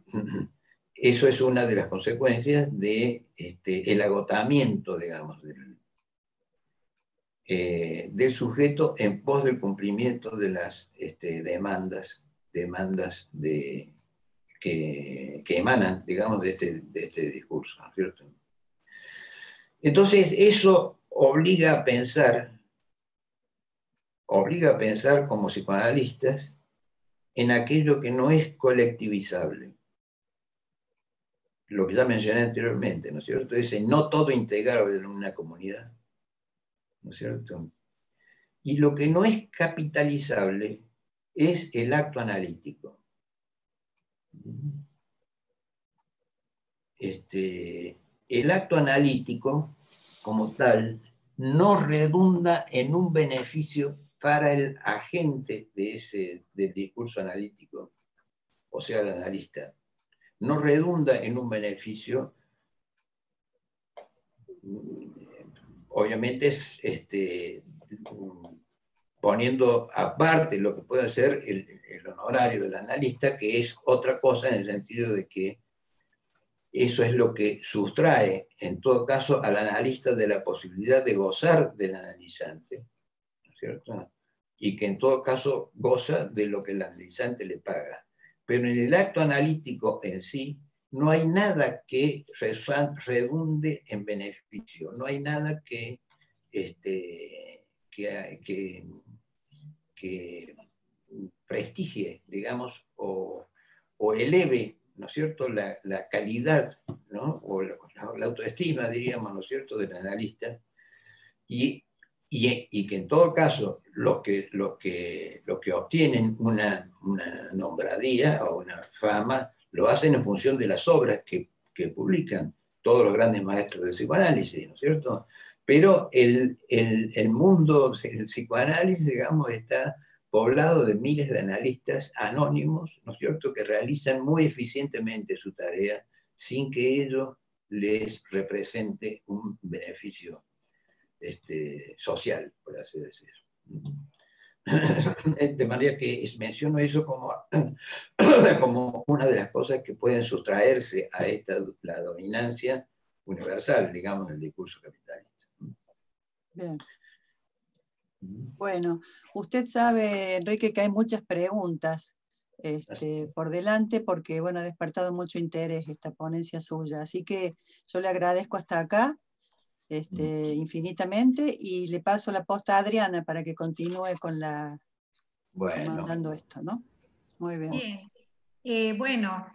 C: Eso es una de las consecuencias de el agotamiento, digamos, del sujeto en pos del cumplimiento de las demandas que emanan, digamos, de este discurso, ¿no es cierto? Entonces, eso obliga a pensar como psicoanalistas en aquello que no es colectivizable. Lo que ya mencioné anteriormente, ¿no es cierto? Ese no todo integrable en una comunidad, ¿no es cierto? Y lo que no es capitalizable es el acto analítico. El acto analítico, como tal, no redunda en un beneficio para el agente del discurso analítico, o sea, el analista. No redunda en un beneficio, obviamente es poniendo aparte lo que puede ser el honorario del analista, que es otra cosa en el sentido de que eso es lo que sustrae, en todo caso, al analista de la posibilidad de gozar del analizante, ¿no es cierto? Y que en todo caso goza de lo que el analizante le paga. Pero en el acto analítico en sí, no hay nada que redunde en beneficio, no hay nada que prestigie, digamos, o eleve, ¿no es cierto?, la calidad, ¿no?, o la autoestima, diríamos, ¿no es cierto?, del analista, y que en todo caso los que obtienen una nombradía o una fama lo hacen en función de las obras que publican todos los grandes maestros del psicoanálisis, ¿no es cierto? Pero el mundo del psicoanálisis, digamos, está poblado de miles de analistas anónimos, ¿no es cierto?, que realizan muy eficientemente su tarea sin que ello les represente un beneficio social, por así decirlo. De manera que menciono eso como, como una de las cosas que pueden sustraerse a la dominancia universal, digamos, del discurso capitalista.
B: Bien. Bueno, usted sabe, Enrique, que hay muchas preguntas por delante porque, bueno, ha despertado mucho interés esta ponencia suya. Así que yo le agradezco hasta acá infinitamente y le paso la posta a Adriana para que continúe con comandando esto, ¿no? Muy bien.
A: Bien. Bueno,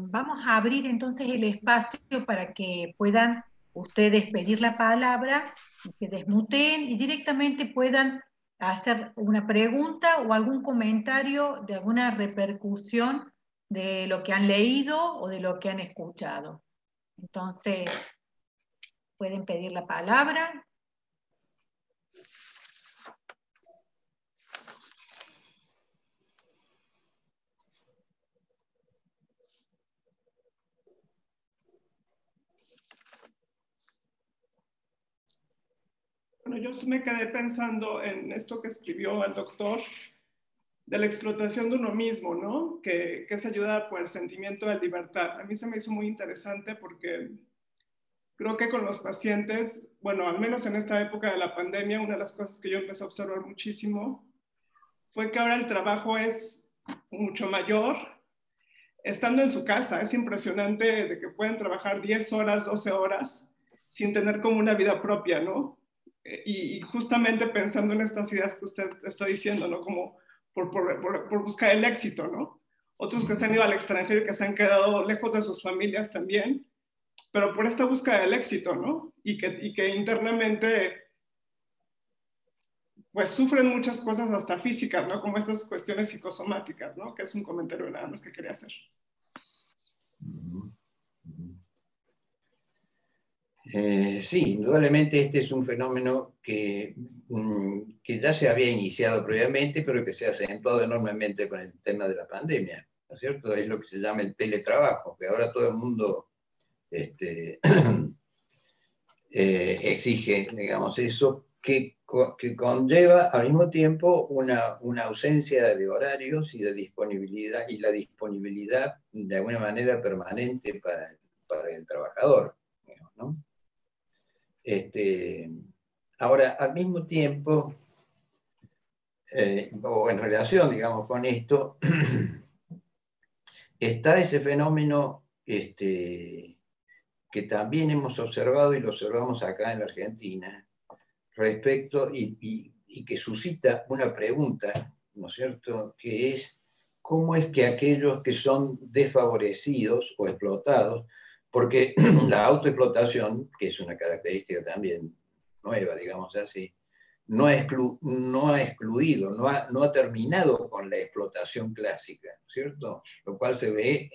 A: vamos a abrir entonces el espacio para que puedan ustedes pedir la palabra, y se desmuteen y directamente puedan hacer una pregunta o algún comentario de alguna repercusión de lo que han leído o de lo que han escuchado. Entonces, pueden pedir la palabra.
D: Bueno, yo me quedé pensando en esto que escribió el doctor de la explotación de uno mismo, ¿no? Que es ayuda por el sentimiento de libertad. A mí se me hizo muy interesante porque creo que con los pacientes, bueno, al menos en esta época de la pandemia, una de las cosas que yo empecé a observar muchísimo fue que ahora el trabajo es mucho mayor estando en su casa. Es impresionante de que pueden trabajar 10 horas, 12 horas sin tener como una vida propia, ¿no? Y justamente pensando en estas ideas que usted está diciendo, ¿no? Como por buscar el éxito, ¿no? Otros que se han ido al extranjero y que se han quedado lejos de sus familias también, pero por esta búsqueda del éxito, ¿no? Y que internamente pues sufren muchas cosas hasta físicas, ¿no? Como estas cuestiones psicosomáticas, ¿no? Que es un comentario nada más que quería hacer.
C: Sí, indudablemente este es un fenómeno que ya se había iniciado previamente, pero que se ha acentuado enormemente con el tema de la pandemia, ¿no es cierto? Es lo que se llama el teletrabajo, que ahora todo el mundo exige, digamos, eso, que conlleva al mismo tiempo una ausencia de horarios y de disponibilidad, y la disponibilidad de alguna manera permanente para el trabajador, digamos, ¿no? Ahora, al mismo tiempo, o en relación, digamos, con esto, está ese fenómeno que también hemos observado y lo observamos acá en la Argentina, respecto y que suscita una pregunta, ¿no es cierto?, que es cómo es que aquellos que son desfavorecidos o explotados, porque la autoexplotación, que es una característica también nueva, digamos así, no ha excluido, no ha terminado con la explotación clásica, ¿no es cierto? Lo cual se ve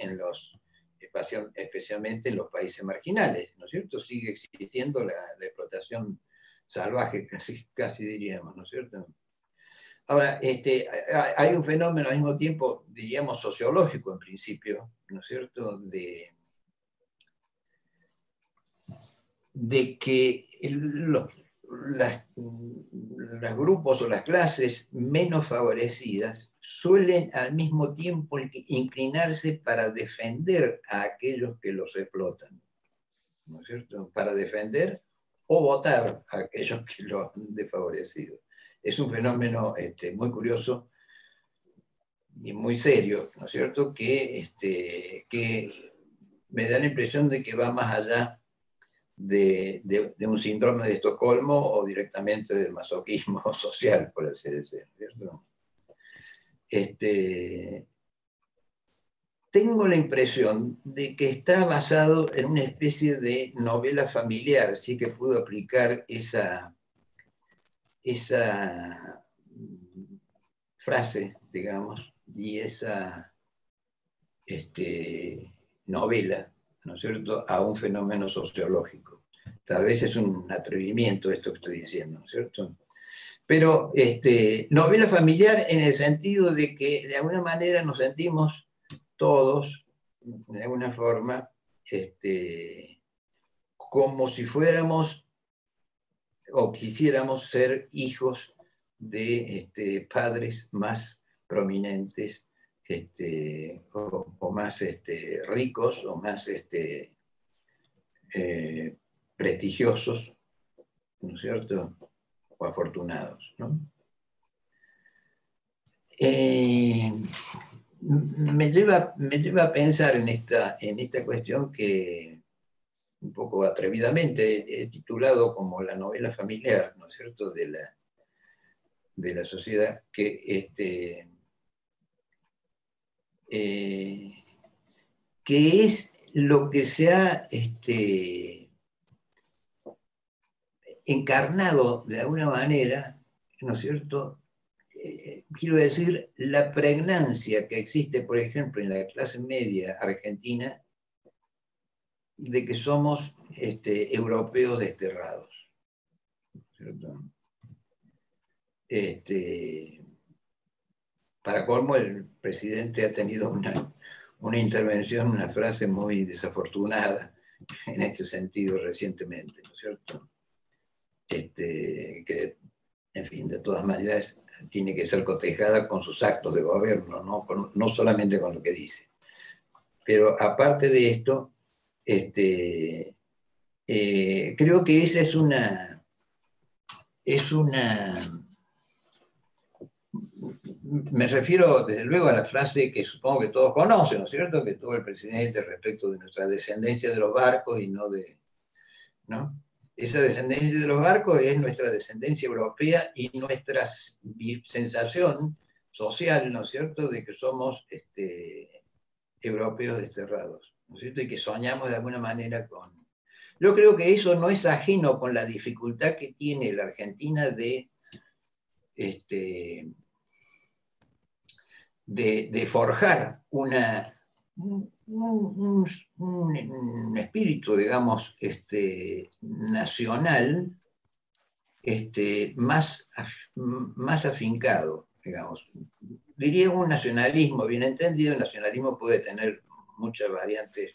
C: especialmente en los países marginales, ¿no es cierto? Sigue existiendo la explotación salvaje, casi diríamos, ¿no es cierto? Ahora, hay un fenómeno al mismo tiempo, diríamos, sociológico en principio, ¿no es cierto?, de que los grupos o las clases menos favorecidas suelen al mismo tiempo inclinarse para defender a aquellos que los explotan, ¿no es cierto?, para defender o votar a aquellos que lo han desfavorecido. Es un fenómeno muy curioso y muy serio, ¿no es cierto?, que me da la impresión de que va más allá de un síndrome de Estocolmo o directamente del masoquismo social, por así decirlo, ¿cierto? Tengo la impresión de que está basado en una especie de novela familiar, sí, que puedo aplicar esa frase, digamos, y esa novela, ¿no es cierto?, a un fenómeno sociológico. Tal vez es un atrevimiento esto que estoy diciendo, ¿no es cierto? Pero novela familiar en el sentido de que de alguna manera nos sentimos todos, de alguna forma, como si fuéramos o quisiéramos ser hijos de padres más prominentes o más ricos o más prestigiosos, ¿no es cierto? O afortunados, ¿no? Me lleva a pensar en esta cuestión que un poco atrevidamente he titulado como la novela familiar, ¿no es cierto?, de la sociedad, que es lo que se ha encarnado de alguna manera, ¿no es cierto? Quiero decir, la pregnancia que existe, por ejemplo, en la clase media argentina, de que somos europeos desterrados, ¿cierto? Para colmo, el presidente ha tenido una intervención, una frase muy desafortunada en este sentido recientemente, ¿no es cierto? Que, en fin, de todas maneras, tiene que ser cotejada con sus actos de gobierno, no solamente con lo que dice. Pero aparte de esto, creo que esa es una me refiero desde luego a la frase que supongo que todos conocen, ¿no es cierto?, que tuvo el presidente respecto de nuestra descendencia de los barcos y ¿no? Esa descendencia de los barcos es nuestra descendencia europea y nuestra sensación social, ¿no es cierto?, de que somos europeos desterrados, ¿no es cierto?, y que soñamos de alguna manera con... Yo creo que eso no es ajeno con la dificultad que tiene la Argentina de forjar un espíritu, digamos, nacional más afincado, digamos. Diría un nacionalismo bien entendido. El nacionalismo puede tener muchas variantes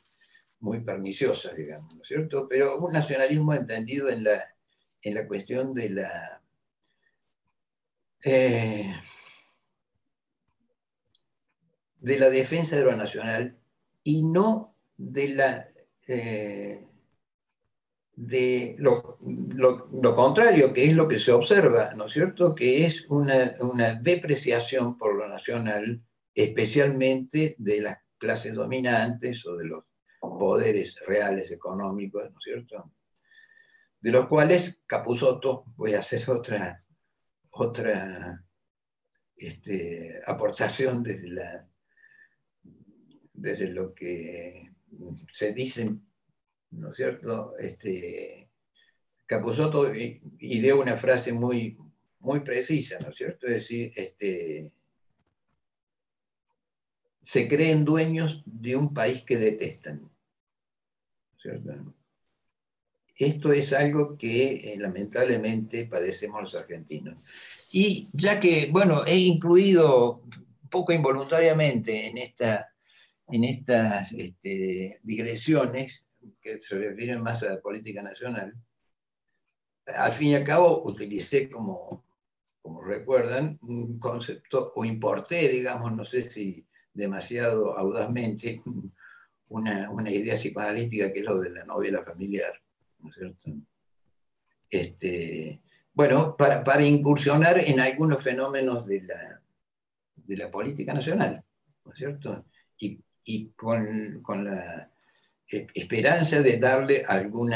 C: muy perniciosas, digamos, ¿no es cierto? Pero un nacionalismo entendido en la cuestión de la... de la defensa de lo nacional y no de lo contrario, que es lo que se observa, ¿no es cierto?, que es una depreciación por lo nacional, especialmente de las clases dominantes o de los poderes reales económicos, ¿no es cierto?, de los cuales Capusotto, voy a hacer otra aportación desde lo que se dice, ¿no es cierto? Capusotto ideó una frase muy, muy precisa, ¿no es cierto? Es decir, se creen dueños de un país que detestan, ¿cierto? Esto es algo que lamentablemente padecemos los argentinos. Y ya que, bueno, he incluido un poco involuntariamente en estas digresiones que se refieren más a la política nacional, al fin y al cabo utilicé, como recuerdan, un concepto, o importé, digamos, no sé si demasiado audazmente, una idea psicoanalítica que es lo de la novela familiar, ¿no es cierto? Bueno, para incursionar en algunos fenómenos de la política nacional, ¿no es cierto? Y con la esperanza de darle algún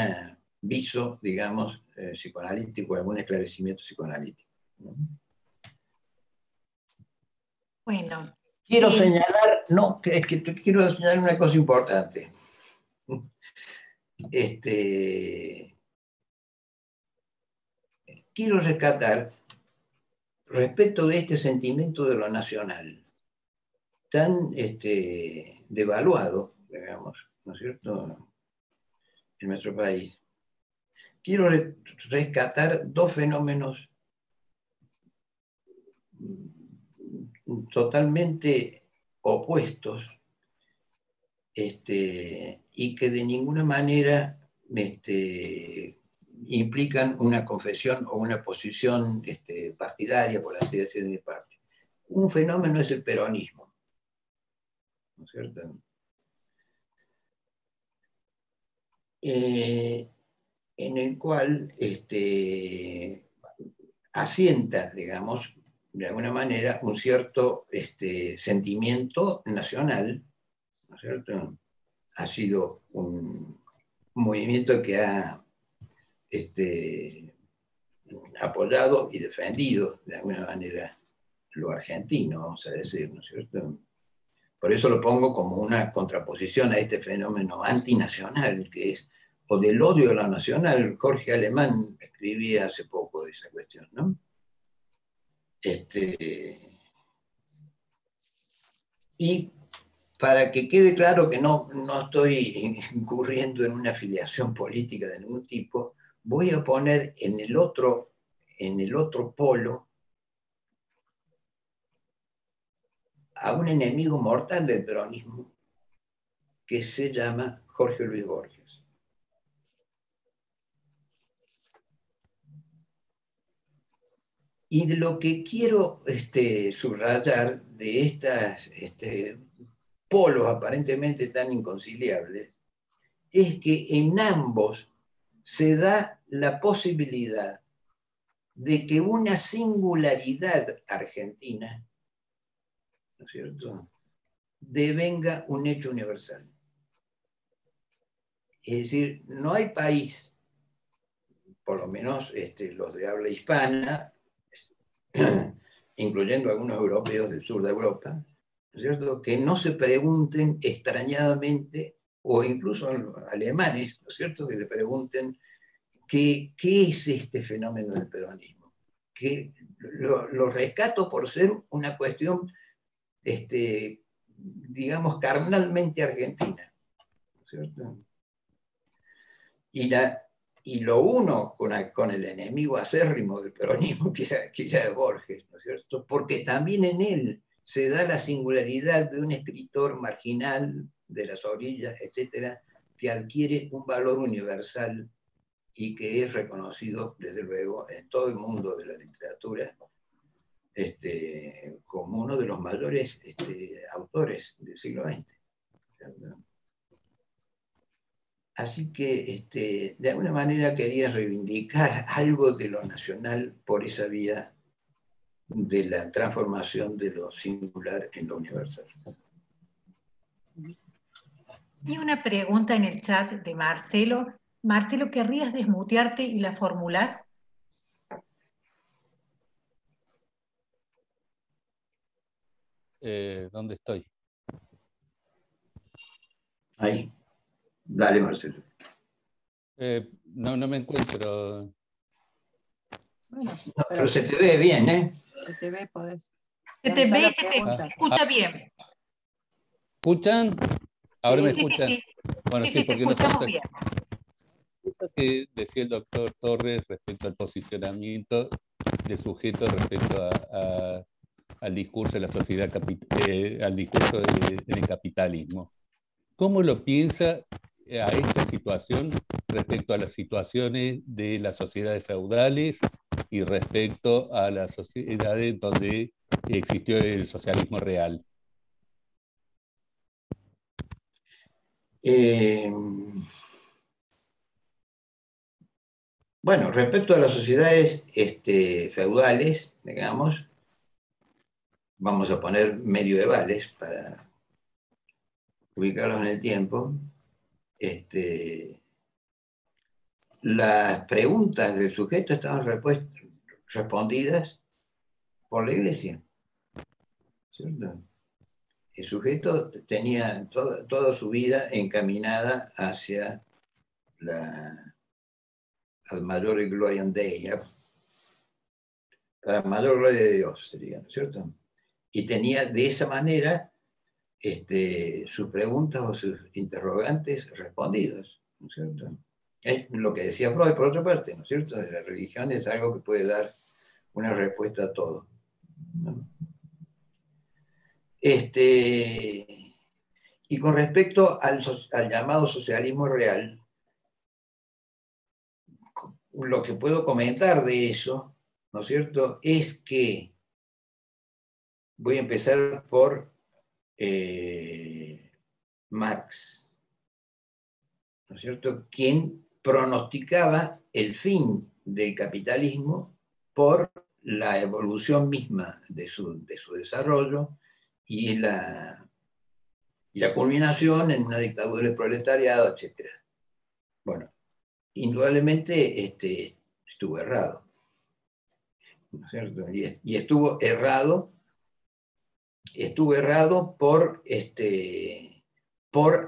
C: viso, digamos, psicoanalítico, algún esclarecimiento psicoanalítico, ¿no?
A: Bueno.
C: Quiero señalar, no, es que quiero señalar una cosa importante. Quiero rescatar, respecto de este sentimiento de lo nacional, tan devaluado, digamos, ¿no es cierto?, en nuestro país, quiero rescatar dos fenómenos totalmente opuestos, y que de ninguna manera implican una confesión o una posición partidaria, por así decir, de mi parte. Un fenómeno es el peronismo, ¿no es cierto? En el cual asienta, digamos, de alguna manera, un cierto sentimiento nacional, ¿no es cierto? Ha sido un movimiento que ha apoyado y defendido de alguna manera lo argentino, vamos a decir, ¿no es cierto? Por eso lo pongo como una contraposición a este fenómeno antinacional, que es, o del odio a la nacional. Jorge Alemán escribía hace poco de esa cuestión, ¿no? Y para que quede claro que no estoy incurriendo en una afiliación política de ningún tipo, voy a poner en el otro polo a un enemigo mortal del peronismo que se llama Jorge Luis Borges. Y de lo que quiero subrayar de estas polos aparentemente tan inconciliables es que en ambos se da la posibilidad de que una singularidad argentina, ¿no es cierto?, devenga un hecho universal. Es decir, no hay país, por lo menos los de habla hispana, incluyendo algunos europeos del sur de Europa, ¿no es cierto?, que no se pregunten extrañadamente, o incluso alemanes, ¿no es cierto?, que se pregunten qué es este fenómeno del peronismo. Que lo rescato por ser una cuestión, digamos, carnalmente argentina, ¿no es cierto? Y lo uno con el enemigo acérrimo del peronismo, que era Borges, ¿no es cierto? Porque también en él se da la singularidad de un escritor marginal de las orillas, etcétera, que adquiere un valor universal y que es reconocido, desde luego, en todo el mundo de la literatura, como uno de los mayores autores del siglo XX. Así que, de alguna manera, quería reivindicar algo de lo nacional por esa vía de la transformación de lo singular en lo universal.
A: Y una pregunta en el chat de Marcelo. Marcelo, ¿querrías desmutearte y la formulás?
E: ¿Dónde estoy?
C: Ahí. Dale, Marcelo.
E: No me encuentro.
B: Bueno,
C: No, pero se te ve bien, ¿eh?
B: Se te ve, podés.
A: Se te ve y se te
B: Pregunta.
A: escucha bien.
E: ¿Escuchan? ¿Ahora me
A: Sí,
E: escuchan?
A: sí.
E: Bueno,
A: Sí,
E: sí,
A: te
E: porque no
A: escuchamos bien.
E: Esto que decía el doctor Torres respecto al posicionamiento del sujeto respecto al discurso de la sociedad, al discurso del capitalismo. ¿Cómo lo piensa a esta situación respecto a las situaciones de las sociedades feudales y respecto a las sociedades donde existió el socialismo real?
C: Bueno, respecto a las sociedades feudales, digamos, vamos a poner medievales para ubicarlos en el tiempo, las preguntas del sujeto estaban respondidas por la iglesia, ¿cierto? El sujeto tenía toda su vida encaminada hacia al mayor gloria Dei, para mayor gloria de Dios, sería, ¿no es cierto? Y tenía de esa manera sus preguntas o sus interrogantes respondidos, ¿no es cierto? Es lo que decía Freud, por otra parte, ¿no es cierto? La religión es algo que puede dar una respuesta a todo, ¿no? Y con respecto al llamado socialismo real, lo que puedo comentar de eso, ¿no es cierto?, es que voy a empezar por Marx, ¿no es cierto?, quien pronosticaba el fin del capitalismo por la evolución misma de su desarrollo y la culminación en una dictadura del proletariado, etc. Bueno, indudablemente estuvo errado, ¿no es cierto? Y estuvo errado por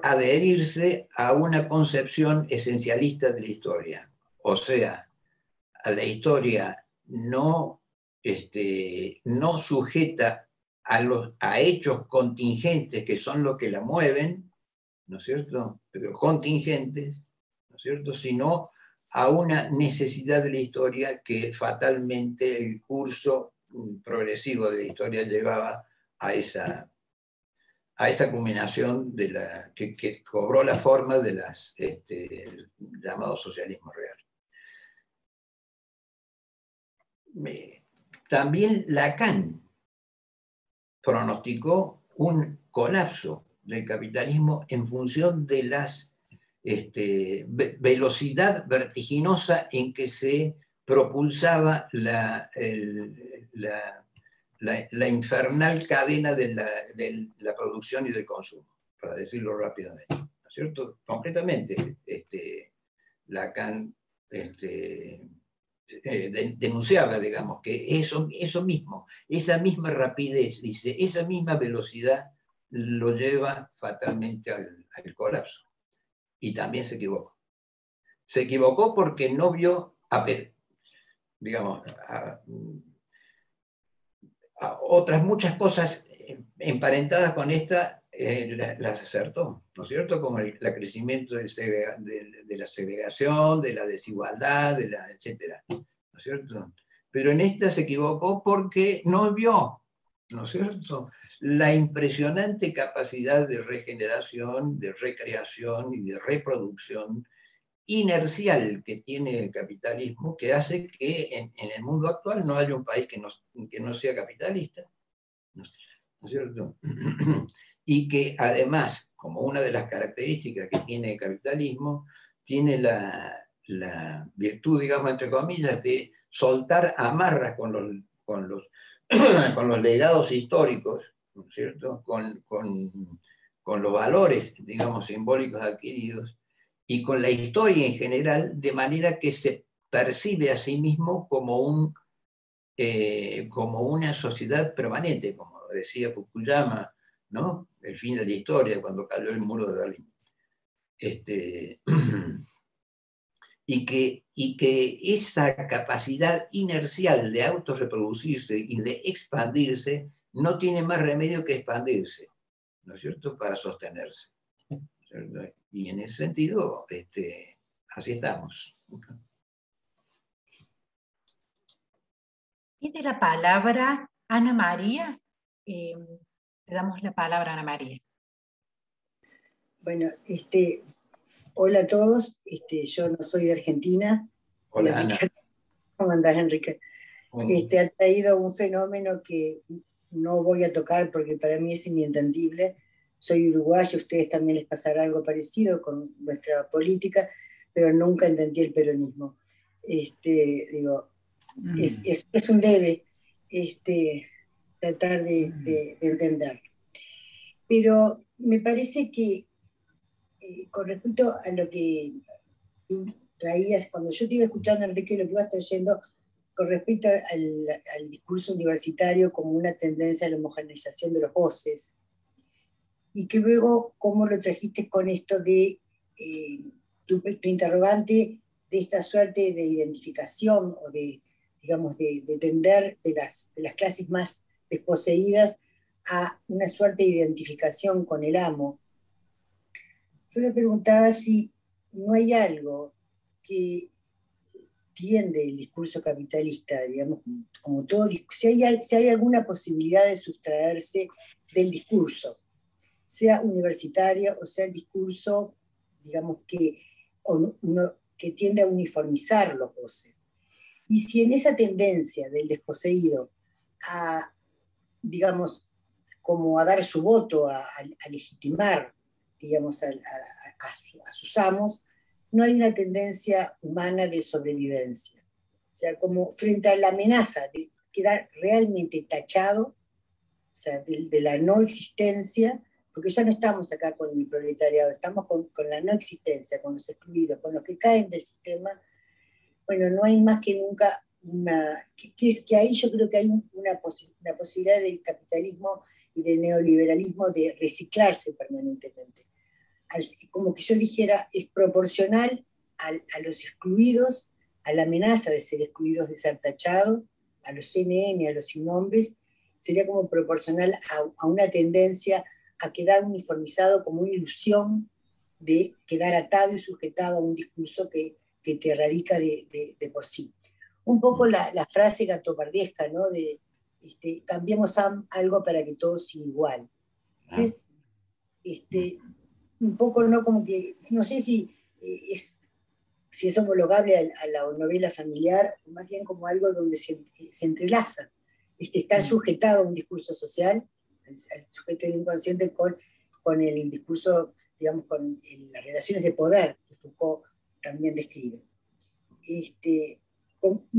C: adherirse a una concepción esencialista de la historia, o sea, a la historia no sujeta a hechos contingentes que son los que la mueven, ¿no es cierto?, pero contingentes, ¿no es cierto?, sino a una necesidad de la historia que fatalmente el curso progresivo de la historia llevaba a esa culminación que cobró la forma de llamado socialismo real. También Lacan pronosticó un colapso del capitalismo en función de la velocidad vertiginosa en que se propulsaba la infernal cadena de la producción y del consumo, para decirlo rápidamente, ¿no es cierto? Concretamente, Lacan denunciaba, digamos, que eso mismo, esa misma rapidez, dice, esa misma velocidad lo lleva fatalmente al colapso. Y también se equivocó. Se equivocó porque no vio, digamos, a otras muchas cosas emparentadas con esta, las acertó, ¿no es cierto? Como el crecimiento de la segregación, de la desigualdad, etcétera, ¿no es cierto? Pero en esta se equivocó porque no vio, ¿no es cierto?, la impresionante capacidad de regeneración, de recreación y de reproducción inercial que tiene el capitalismo, que hace que en el mundo actual no haya un país que no sea capitalista, ¿no es cierto? Y que además, como una de las características que tiene el capitalismo, tiene la virtud, digamos, entre comillas, de soltar amarras con los legados históricos, ¿no es cierto?, con los valores, digamos, simbólicos adquiridos, y con la historia en general, de manera que se percibe a sí mismo como una sociedad permanente, como decía Fukuyama, ¿no?, el fin de la historia, cuando cayó el muro de Berlín. Y que esa capacidad inercial de autorreproducirse y de expandirse no tiene más remedio que expandirse, ¿no es cierto?, para sostenerse, ¿cierto? Y en ese sentido, así estamos.
A: Pide la palabra Ana María. Le damos la palabra a Ana María.
F: Bueno, hola a todos. Yo no soy de Argentina.
C: Hola, Ana.
F: ¿Cómo andás, Enrique? Ha traído un fenómeno que no voy a tocar porque para mí es inentendible. Soy uruguaya, a ustedes también les pasará algo parecido con nuestra política, pero nunca entendí el peronismo. Es un debe tratar de entender. Pero me parece que con respecto a lo que tú traías, cuando yo te iba escuchando, Enrique, lo que ibas trayendo con respecto al discurso universitario como una tendencia a la homogeneización de los voces, y que luego cómo lo trajiste con esto de tu interrogante de esta suerte de identificación o de, digamos, de tender de las clases más desposeídas a una suerte de identificación con el amo. Yo le preguntaba si no hay algo que tiende el discurso capitalista, digamos, como todo, si hay alguna posibilidad de sustraerse del discurso, sea universitario o sea el discurso, digamos, que tiende a uniformizar los voces. Y si en esa tendencia del desposeído a, digamos, como a dar su voto, a legitimar, digamos, a sus amos, no hay una tendencia humana de sobrevivencia. O sea, como frente a la amenaza de quedar realmente tachado, o sea, de la no existencia, porque ya no estamos acá con el proletariado, estamos con la no existencia, con los excluidos, con los que caen del sistema. Bueno, no hay más que nunca que ahí yo creo que hay una posibilidad del capitalismo y del neoliberalismo de reciclarse permanentemente. Como que yo dijera, es proporcional a los excluidos, a la amenaza de ser excluidos, de ser tachados, a los CNN, a los sin nombres, sería como proporcional a una tendencia a quedar uniformizado como una ilusión de quedar atado y sujetado a un discurso que te radica de por sí. Un poco la frase gatopardesca, ¿no? De cambiemos algo para que todo siga igual. Que es, un poco, ¿no? Como que, no sé si es homologable a la novela familiar, o más bien como algo donde se entrelaza. Está sujetado a un discurso social, al sujeto del inconsciente con el discurso, digamos, con las relaciones de poder que Foucault también describe. Y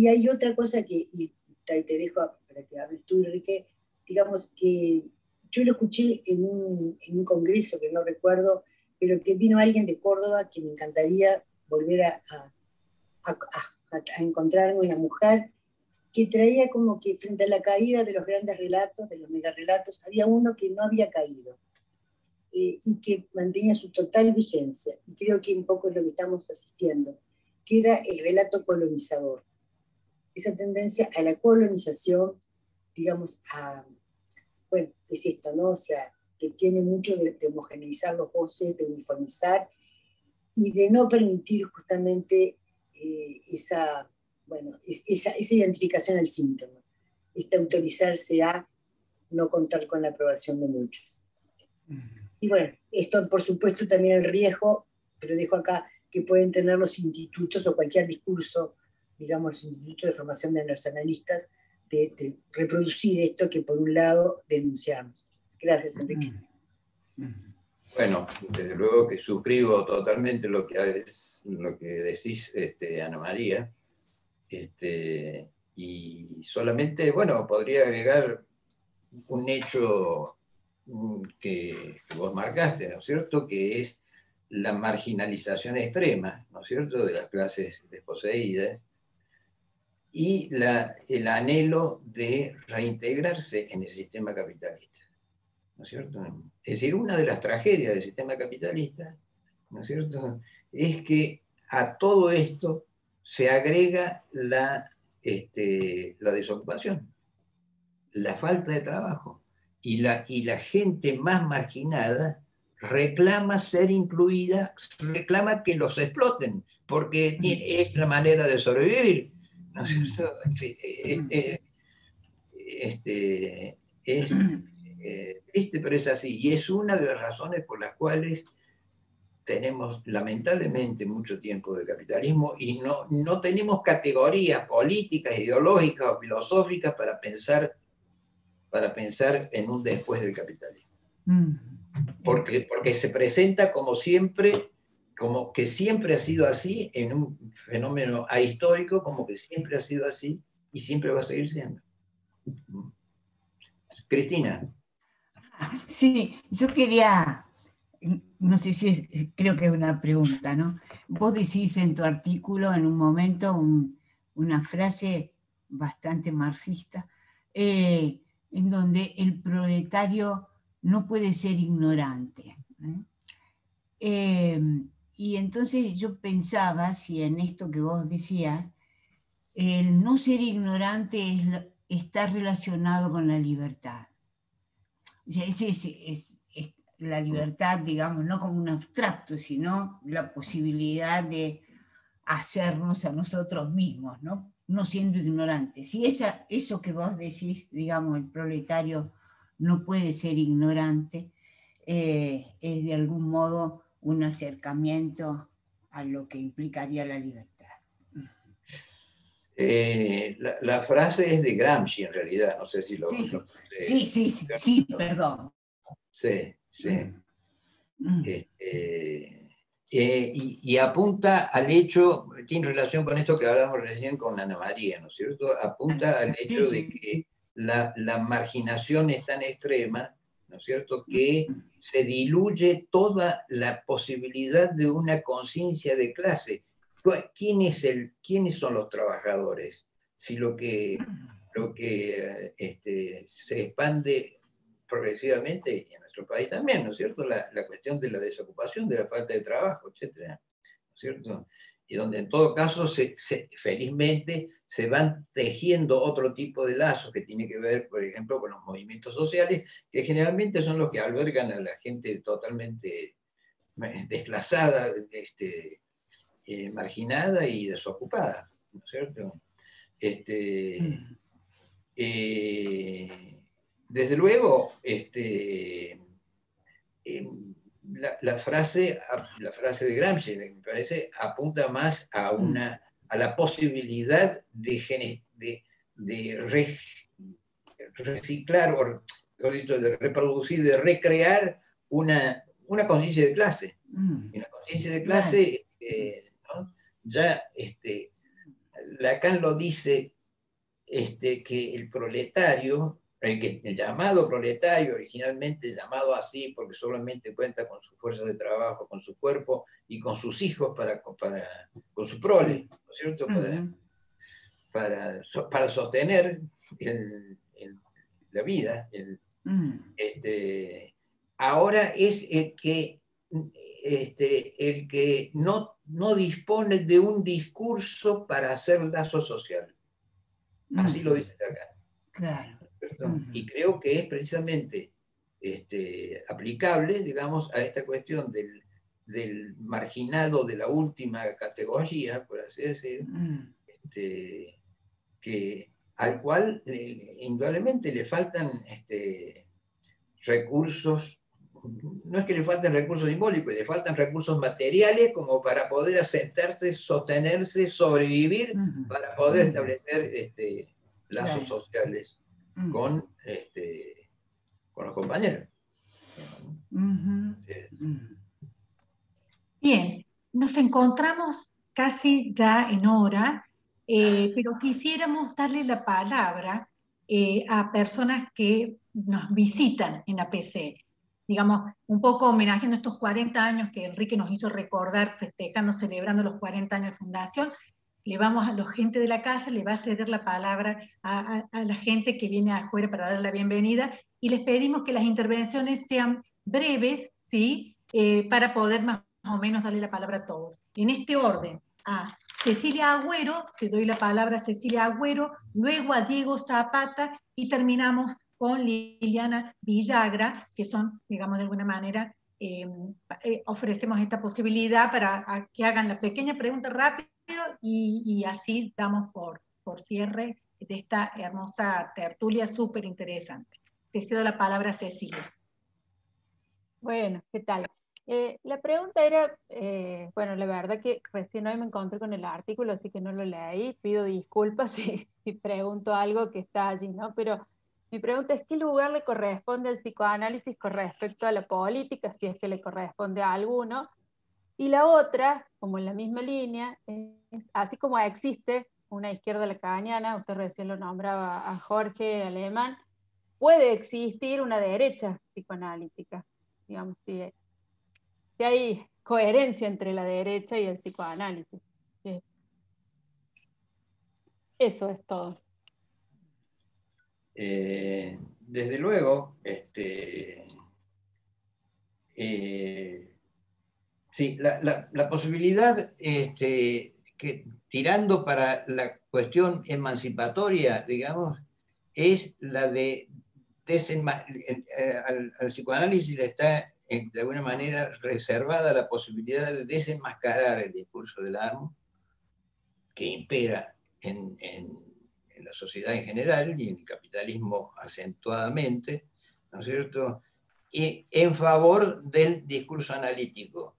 F: hay otra cosa que, y te dejo para que hables tú, Enrique, digamos que yo lo escuché en un congreso que no recuerdo, pero que vino alguien de Córdoba que me encantaría volver a encontrarme, una mujer que traía como que frente a la caída de los grandes relatos, de los megarrelatos, había uno que no había caído y que mantenía su total vigencia, y creo que un poco es lo que estamos asistiendo, que era el relato colonizador. Esa tendencia a la colonización, digamos, bueno, es esto, ¿no? O sea, que tiene mucho de homogeneizar los voces, de uniformizar, y de no permitir justamente esa identificación al síntoma, autorizarse a no contar con la aprobación de muchos. Y bueno, esto por supuesto también el riesgo, pero dejo acá, que pueden tener los institutos o cualquier discurso, digamos, los institutos de formación de los analistas, de reproducir esto que por un lado denunciamos. Gracias, Enrique.
C: Bueno, desde luego que suscribo totalmente lo que decís, Ana María, y solamente, bueno, podría agregar un hecho que vos marcaste, ¿no es cierto?, que es la marginalización extrema, ¿no es cierto?, de las clases desposeídas, y el anhelo de reintegrarse en el sistema capitalista, ¿no es cierto? Es decir, una de las tragedias del sistema capitalista, ¿no es cierto?, es que a todo esto se agrega la desocupación, la falta de trabajo, y la gente más marginada reclama ser incluida, reclama que los exploten, porque es la manera de sobrevivir, ¿no es cierto? Es triste, pero es así, y es una de las razones por las cuales tenemos lamentablemente mucho tiempo de capitalismo y no tenemos categorías políticas, ideológicas o filosóficas para pensar en un después del capitalismo. Porque se presenta como que siempre ha sido así, en un fenómeno ahistórico, como que siempre ha sido así y siempre va a seguir siendo. Cristina.
G: Sí, yo quería, no sé si creo que es una pregunta, ¿no? Vos decís en tu artículo en un momento una frase bastante marxista, en donde el proletario no puede ser ignorante. Y entonces yo pensaba, si en esto que vos decías, el no ser ignorante está relacionado con la libertad. O sea, es la libertad, digamos, no como un abstracto, sino la posibilidad de hacernos a nosotros mismos, ¿no? No siendo ignorantes. Y eso que vos decís, digamos, el proletario no puede ser ignorante, es de algún modo un acercamiento a lo que implicaría la libertad.
C: La frase es de Gramsci, en realidad, no sé si lo...
G: Sí, perdón.
C: Sí. Y apunta al hecho, tiene relación con esto que hablamos recién con Ana María, ¿no es cierto? Apunta al hecho de que la marginación es tan extrema, ¿no es cierto?, que se diluye toda la posibilidad de una conciencia de clase. ¿Quiénes son los trabajadores? Si lo que se expande progresivamente, y en nuestro país también, ¿no es cierto?, la cuestión de la desocupación, de la falta de trabajo, etcétera, ¿no es cierto? Y donde en todo caso, felizmente, se van tejiendo otro tipo de lazos que tiene que ver, por ejemplo, con los movimientos sociales, que generalmente son los que albergan a la gente totalmente desplazada, marginada y desocupada, ¿no es cierto? Desde luego, la frase de Gramsci, me parece, apunta más a la posibilidad de reciclar, o de reproducir, de recrear una conciencia de clase. Y una conciencia de clase, ¿no? Ya Lacan lo dice, que el proletario, el llamado proletario, originalmente llamado así porque solamente cuenta con sus fuerzas de trabajo, con su cuerpo y con sus hijos con su prole, ¿no es cierto?, para sostener la vida. Ahora es el que no dispone de un discurso para hacer lazo social. Así lo dice acá.
G: Claro.
C: Y creo que es precisamente aplicable, digamos, a esta cuestión del marginado de la última categoría, por así decir, al cual indudablemente le faltan recursos. No es que le falten recursos simbólicos, le faltan recursos materiales como para poder asentarse, sostenerse, sobrevivir, para poder establecer lazos sociales con los compañeros.
A: Bien, nos encontramos casi ya en hora, pero quisiéramos darle la palabra a personas que nos visitan en APC. Digamos, un poco homenajeando estos 40 años que Enrique nos hizo recordar, festejando, celebrando los 40 años de fundación. Le vamos a la gente de la casa, le va a ceder la palabra a la gente que viene afuera para darle la bienvenida, y les pedimos que las intervenciones sean breves, ¿sí? Para poder más o menos darle la palabra a todos. En este orden, a Cecilia Agüero, te doy la palabra a Cecilia Agüero, luego a Diego Zapata, y terminamos con Liliana Villagra, que son, digamos, de alguna manera, ofrecemos esta posibilidad para que hagan la pequeña pregunta rápido, y así damos por cierre de esta hermosa tertulia súper interesante. Te cedo la palabra a Cecilia.
H: Bueno, ¿qué tal? La pregunta era, bueno, la verdad que recién hoy me encontré con el artículo, así que no lo leí, pido disculpas si pregunto algo que está allí, ¿no? Pero mi pregunta es, ¿qué lugar le corresponde al psicoanálisis con respecto a la política, si es que le corresponde a alguno? Y la otra, como en la misma línea, es, así como existe una izquierda lacaniana, usted recién lo nombraba a Jorge Alemán, puede existir una derecha psicoanalítica, digamos, si hay coherencia entre la derecha y el psicoanálisis. ¿Sí? Eso es todo.
C: Desde luego, sí, la posibilidad, que tirando para la cuestión emancipatoria, digamos, es la de al psicoanálisis le está de alguna manera reservada la posibilidad de desenmascarar el discurso del amo, que impera en la sociedad en general y en el capitalismo acentuadamente, ¿no es cierto?, y en favor del discurso analítico,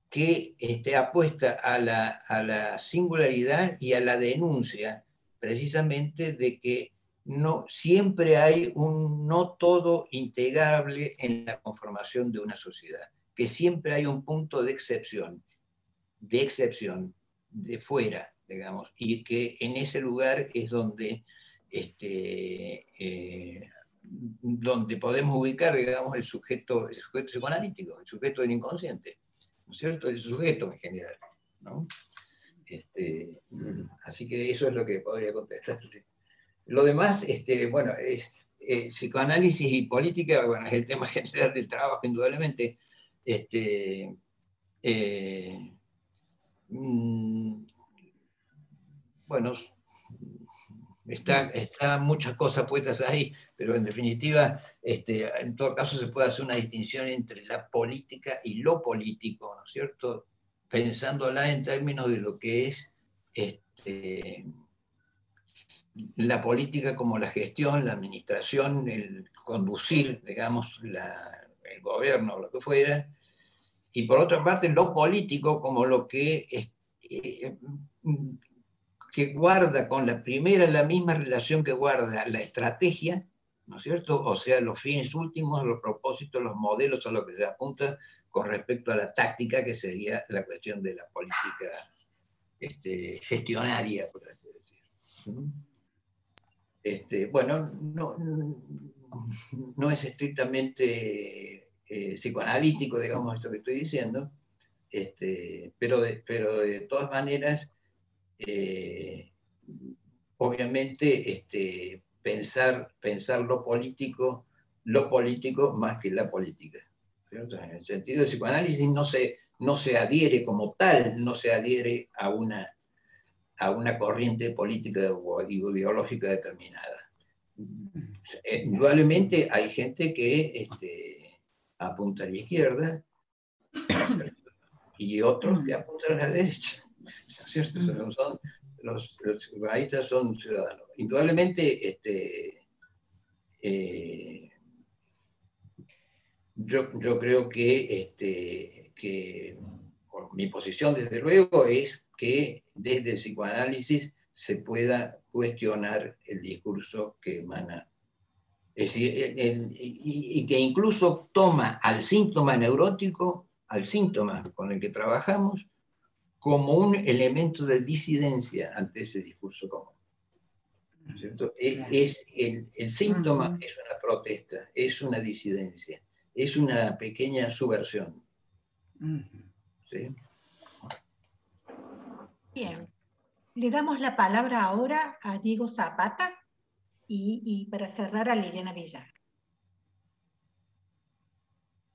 C: que apuesta a la singularidad y a la denuncia, precisamente de que no siempre hay un no todo integrable en la conformación de una sociedad, que siempre hay un punto de excepción de fuera, digamos, y que en ese lugar es donde donde podemos ubicar, digamos, el sujeto psicoanalítico, el sujeto del inconsciente, ¿no es cierto? El sujeto en general, ¿no? Así que eso es lo que podría contestarle. Lo demás, bueno, es psicoanálisis y política, bueno, es el tema general del trabajo, indudablemente. Bueno, está muchas cosas puestas ahí, pero en definitiva, en todo caso se puede hacer una distinción entre la política y lo político, ¿no es cierto? Pensándola en términos de lo que es la política como la gestión, la administración, el conducir, digamos, el gobierno, lo que fuera, y por otra parte lo político como lo que guarda con la primera la misma relación que guarda la estrategia, ¿no es cierto? O sea, los fines últimos, los propósitos, los modelos a los que se apunta con respecto a la táctica, que sería la cuestión de la política gestionaria, por así decir. Bueno, no es estrictamente psicoanalítico, digamos, esto que estoy diciendo, pero de todas maneras, obviamente pensar lo político más que la política, ¿cierto? En el sentido del psicoanálisis no se adhiere como tal, no se adhiere a una corriente política o ideológica determinada. Indudablemente hay gente que apunta a la izquierda y otros que apuntan a la derecha, ¿cierto? Los psicoanalistas son ciudadanos. Indudablemente, yo creo que mi posición, desde luego, es que desde el psicoanálisis se pueda cuestionar el discurso que emana. Es decir, y que incluso toma al síntoma neurótico, al síntoma con el que trabajamos, como un elemento de disidencia ante ese discurso común. ¿Cierto? El síntoma es una protesta, es una disidencia, es una pequeña subversión. ¿Sí?
A: Bien. Le damos la palabra ahora a Diego Zapata y para cerrar a Liliana Villar.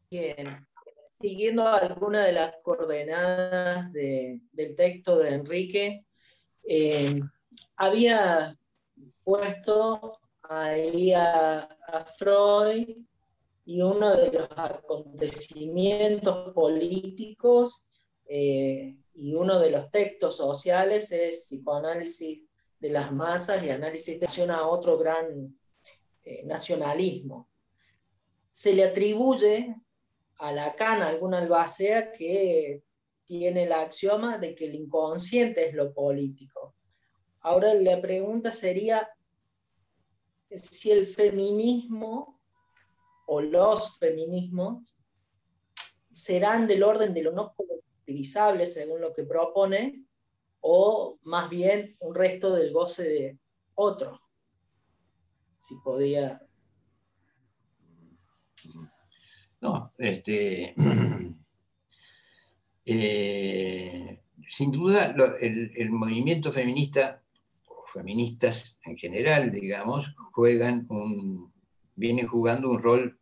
I: Bien. Siguiendo alguna de las coordenadas del texto de Enrique, había puesto ahí a Freud y uno de los acontecimientos políticos y uno de los textos sociales es psicoanálisis de las masas y análisis de a otro gran nacionalismo. Se le atribuye a Lacan alguna albacea que tiene el axioma de que el inconsciente es lo político. Ahora la pregunta sería si el feminismo o los feminismos serán del orden de lo no colectivizable según lo que propone, o más bien un resto del goce de otro. Si podía...
C: No, sin duda el movimiento feminista, o feministas en general, digamos, vienen jugando un rol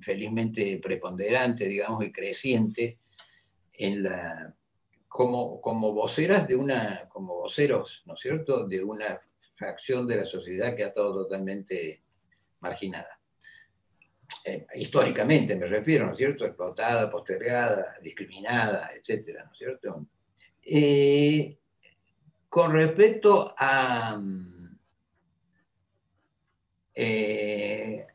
C: felizmente preponderante, digamos, y creciente como voceras como voceros, ¿no es cierto?, de una fracción de la sociedad que ha estado totalmente marginada. Históricamente me refiero, ¿no es cierto?, explotada, postergada, discriminada, etcétera, ¿no es cierto? con respecto es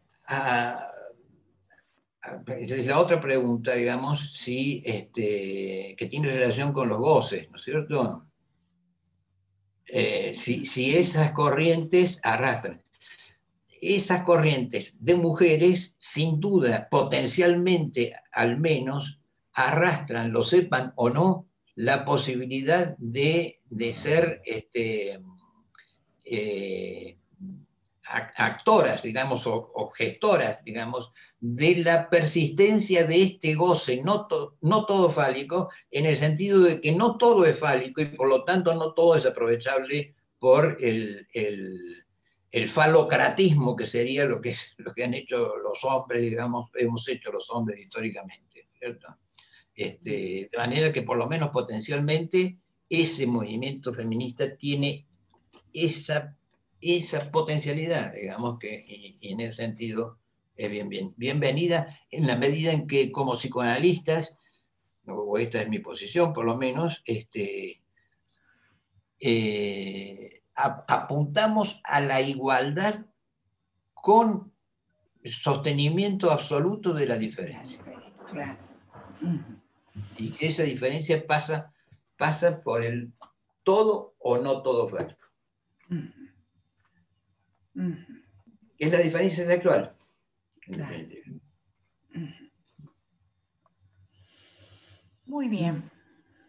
C: la otra pregunta, digamos, si, que tiene relación con los goces, ¿no es cierto? Si esas corrientes arrastran. Esas corrientes de mujeres, sin duda, potencialmente al menos, arrastran, lo sepan o no, la posibilidad de ser actoras, digamos, o gestoras, digamos, de la persistencia de este goce, no todo fálico, en el sentido de que no todo es fálico y por lo tanto no todo es aprovechable por el falocratismo, que sería lo que han hecho los hombres, digamos, hemos hecho los hombres históricamente, ¿cierto? De manera que por lo menos potencialmente ese movimiento feminista tiene esa potencialidad, digamos, que y en ese sentido es bienvenida en la medida en que como psicoanalistas, o esta es mi posición por lo menos, apuntamos a la igualdad con sostenimiento absoluto de la diferencia.
G: Claro.
C: Y que esa diferencia pasa por el todo o no todo fálico. Es la diferencia sexual.
G: Claro.
A: Muy bien.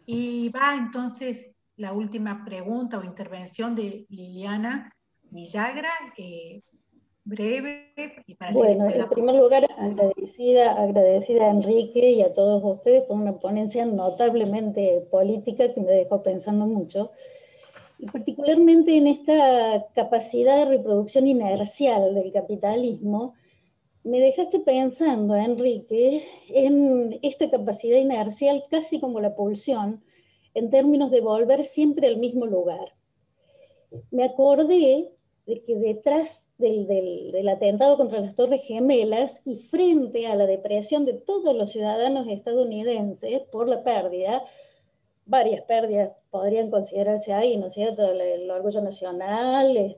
A: Y va entonces la última pregunta o intervención de Liliana Villagra, breve. Y para
J: bueno, en primer lugar, agradecida a Enrique y a todos ustedes por una ponencia notablemente política que me dejó pensando mucho, y particularmente en esta capacidad de reproducción inercial del capitalismo. Me dejaste pensando, Enrique, en esta capacidad inercial casi como la pulsión, en términos de volver siempre al mismo lugar. Me acordé de que detrás del atentado contra las Torres Gemelas y frente a la depresión de todos los ciudadanos estadounidenses por la pérdida, varias pérdidas podrían considerarse ahí, ¿no es cierto? El orgullo nacional,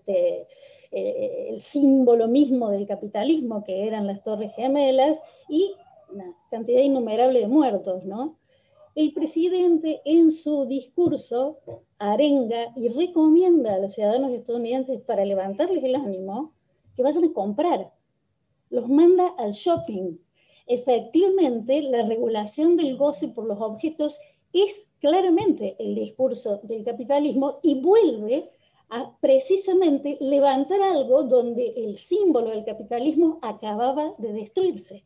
J: el símbolo mismo del capitalismo que eran las Torres Gemelas y una cantidad innumerable de muertos, ¿no? El presidente en su discurso arenga y recomienda a los ciudadanos estadounidenses para levantarles el ánimo que vayan a comprar. Los manda al shopping. Efectivamente, la regulación del goce por los objetos es claramente el discurso del capitalismo y vuelve a precisamente levantar algo donde el símbolo del capitalismo acababa de destruirse.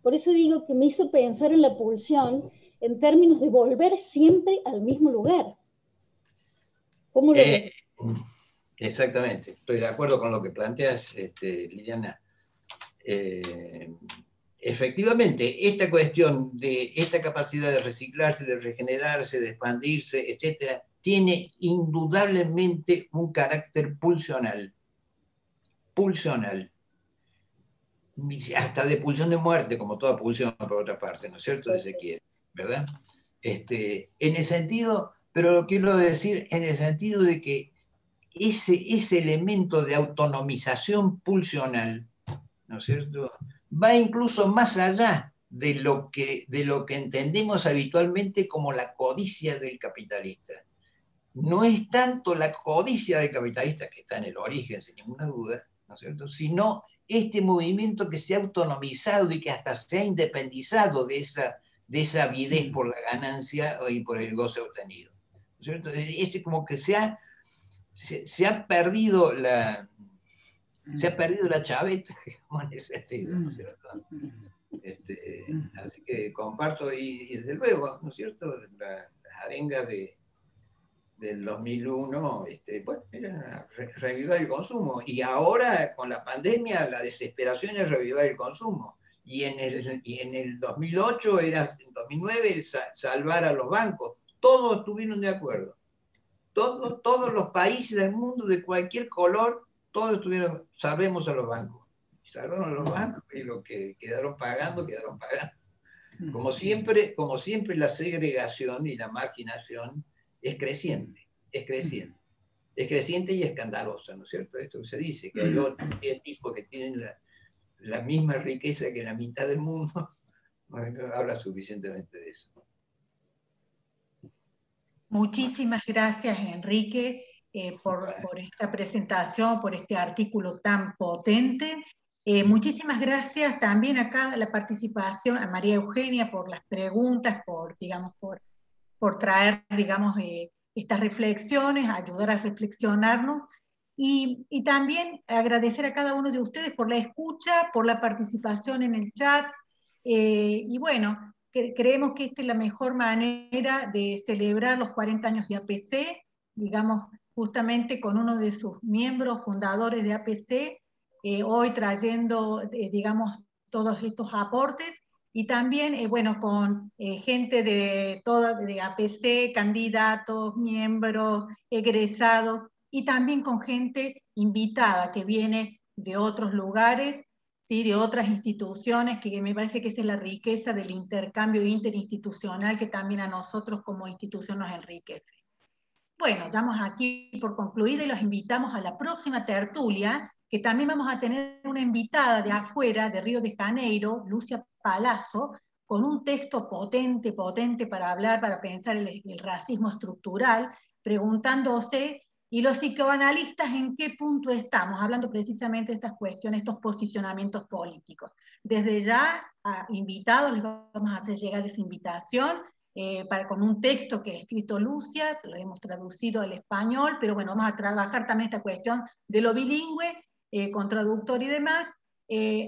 J: Por eso digo que me hizo pensar en la pulsión en términos de volver siempre al mismo lugar. ¿Cómo lo ves?
C: Exactamente, estoy de acuerdo con lo que planteas, Liliana. Efectivamente, esta cuestión de esta capacidad de reciclarse, de regenerarse, de expandirse, etcétera, tiene indudablemente un carácter pulsional. Pulsional. Hasta de pulsión de muerte, como toda pulsión, por otra parte, ¿no es cierto? Si se quiere, ¿verdad? En el sentido, pero lo quiero decir en el sentido de que ese elemento de autonomización pulsional, ¿no es cierto?, va incluso más allá de lo que entendemos habitualmente como la codicia del capitalista. No es tanto la codicia del capitalista, que está en el origen, sin ninguna duda, ¿no es cierto?, sino este movimiento que se ha autonomizado y que hasta se ha independizado de esa avidez por la ganancia y por el goce obtenido, ¿no es cierto? Es como que se ha perdido la chaveta, digamos, en ese sentido, ¿no es cierto? Así que comparto, y desde luego, ¿no es cierto?, las arengas del 2001, bueno, era revivar el consumo, y ahora con la pandemia la desesperación es revivar el consumo, y en el 2008, en 2009, salvar a los bancos. Todos estuvieron de acuerdo. Todos los países del mundo de cualquier color, todos estuvieron, salvemos a los bancos. Y salvaron a los bancos, y lo que quedaron pagando. Como siempre, la segregación y la marginación es creciente. es creciente. Es creciente y escandalosa, ¿no es cierto? Esto que se dice, que hay 8 o 10 tipos que tienen la misma riqueza que la mitad del mundo, habla suficientemente de eso.
A: Muchísimas gracias, Enrique, por esta presentación, por este artículo tan potente. Muchísimas gracias también acá a la participación, a María Eugenia por las preguntas, por traer, digamos, estas reflexiones, ayudar a reflexionarnos. Y también agradecer a cada uno de ustedes por la escucha, por la participación en el chat. Y bueno, creemos que esta es la mejor manera de celebrar los 40 años de APC, digamos, justamente con uno de sus miembros fundadores de APC, hoy trayendo, digamos, todos estos aportes, y también, bueno, con gente de APC, candidatos, miembros, egresados, y también con gente invitada que viene de otros lugares, ¿sí? De otras instituciones, que me parece que esa es la riqueza del intercambio interinstitucional que también a nosotros como institución nos enriquece. Bueno, damos aquí por concluido y los invitamos a la próxima tertulia, que también vamos a tener una invitada de afuera, de Río de Janeiro, Lucia Palazzo, con un texto potente para hablar, para pensar el racismo estructural, preguntándose, ¿y los psicoanalistas en qué punto estamos? Hablando precisamente de estas cuestiones, estos posicionamientos políticos. Desde ya, a invitados, les vamos a hacer llegar esa invitación, con un texto que ha escrito Lucia, lo hemos traducido al español, pero bueno, vamos a trabajar también esta cuestión de lo bilingüe, con traductor y demás,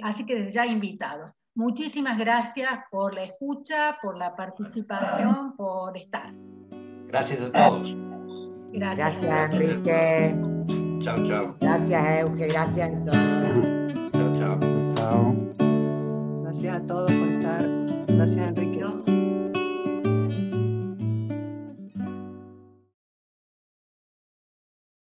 A: así que desde ya invitados. Muchísimas gracias por la escucha, por la participación, por estar.
C: Gracias a todos.
K: Gracias Enrique.
C: Chao, chao.
K: Gracias Euge, gracias a todos.
C: Chao, chao.
B: Gracias a todos por estar. Gracias, Enrique.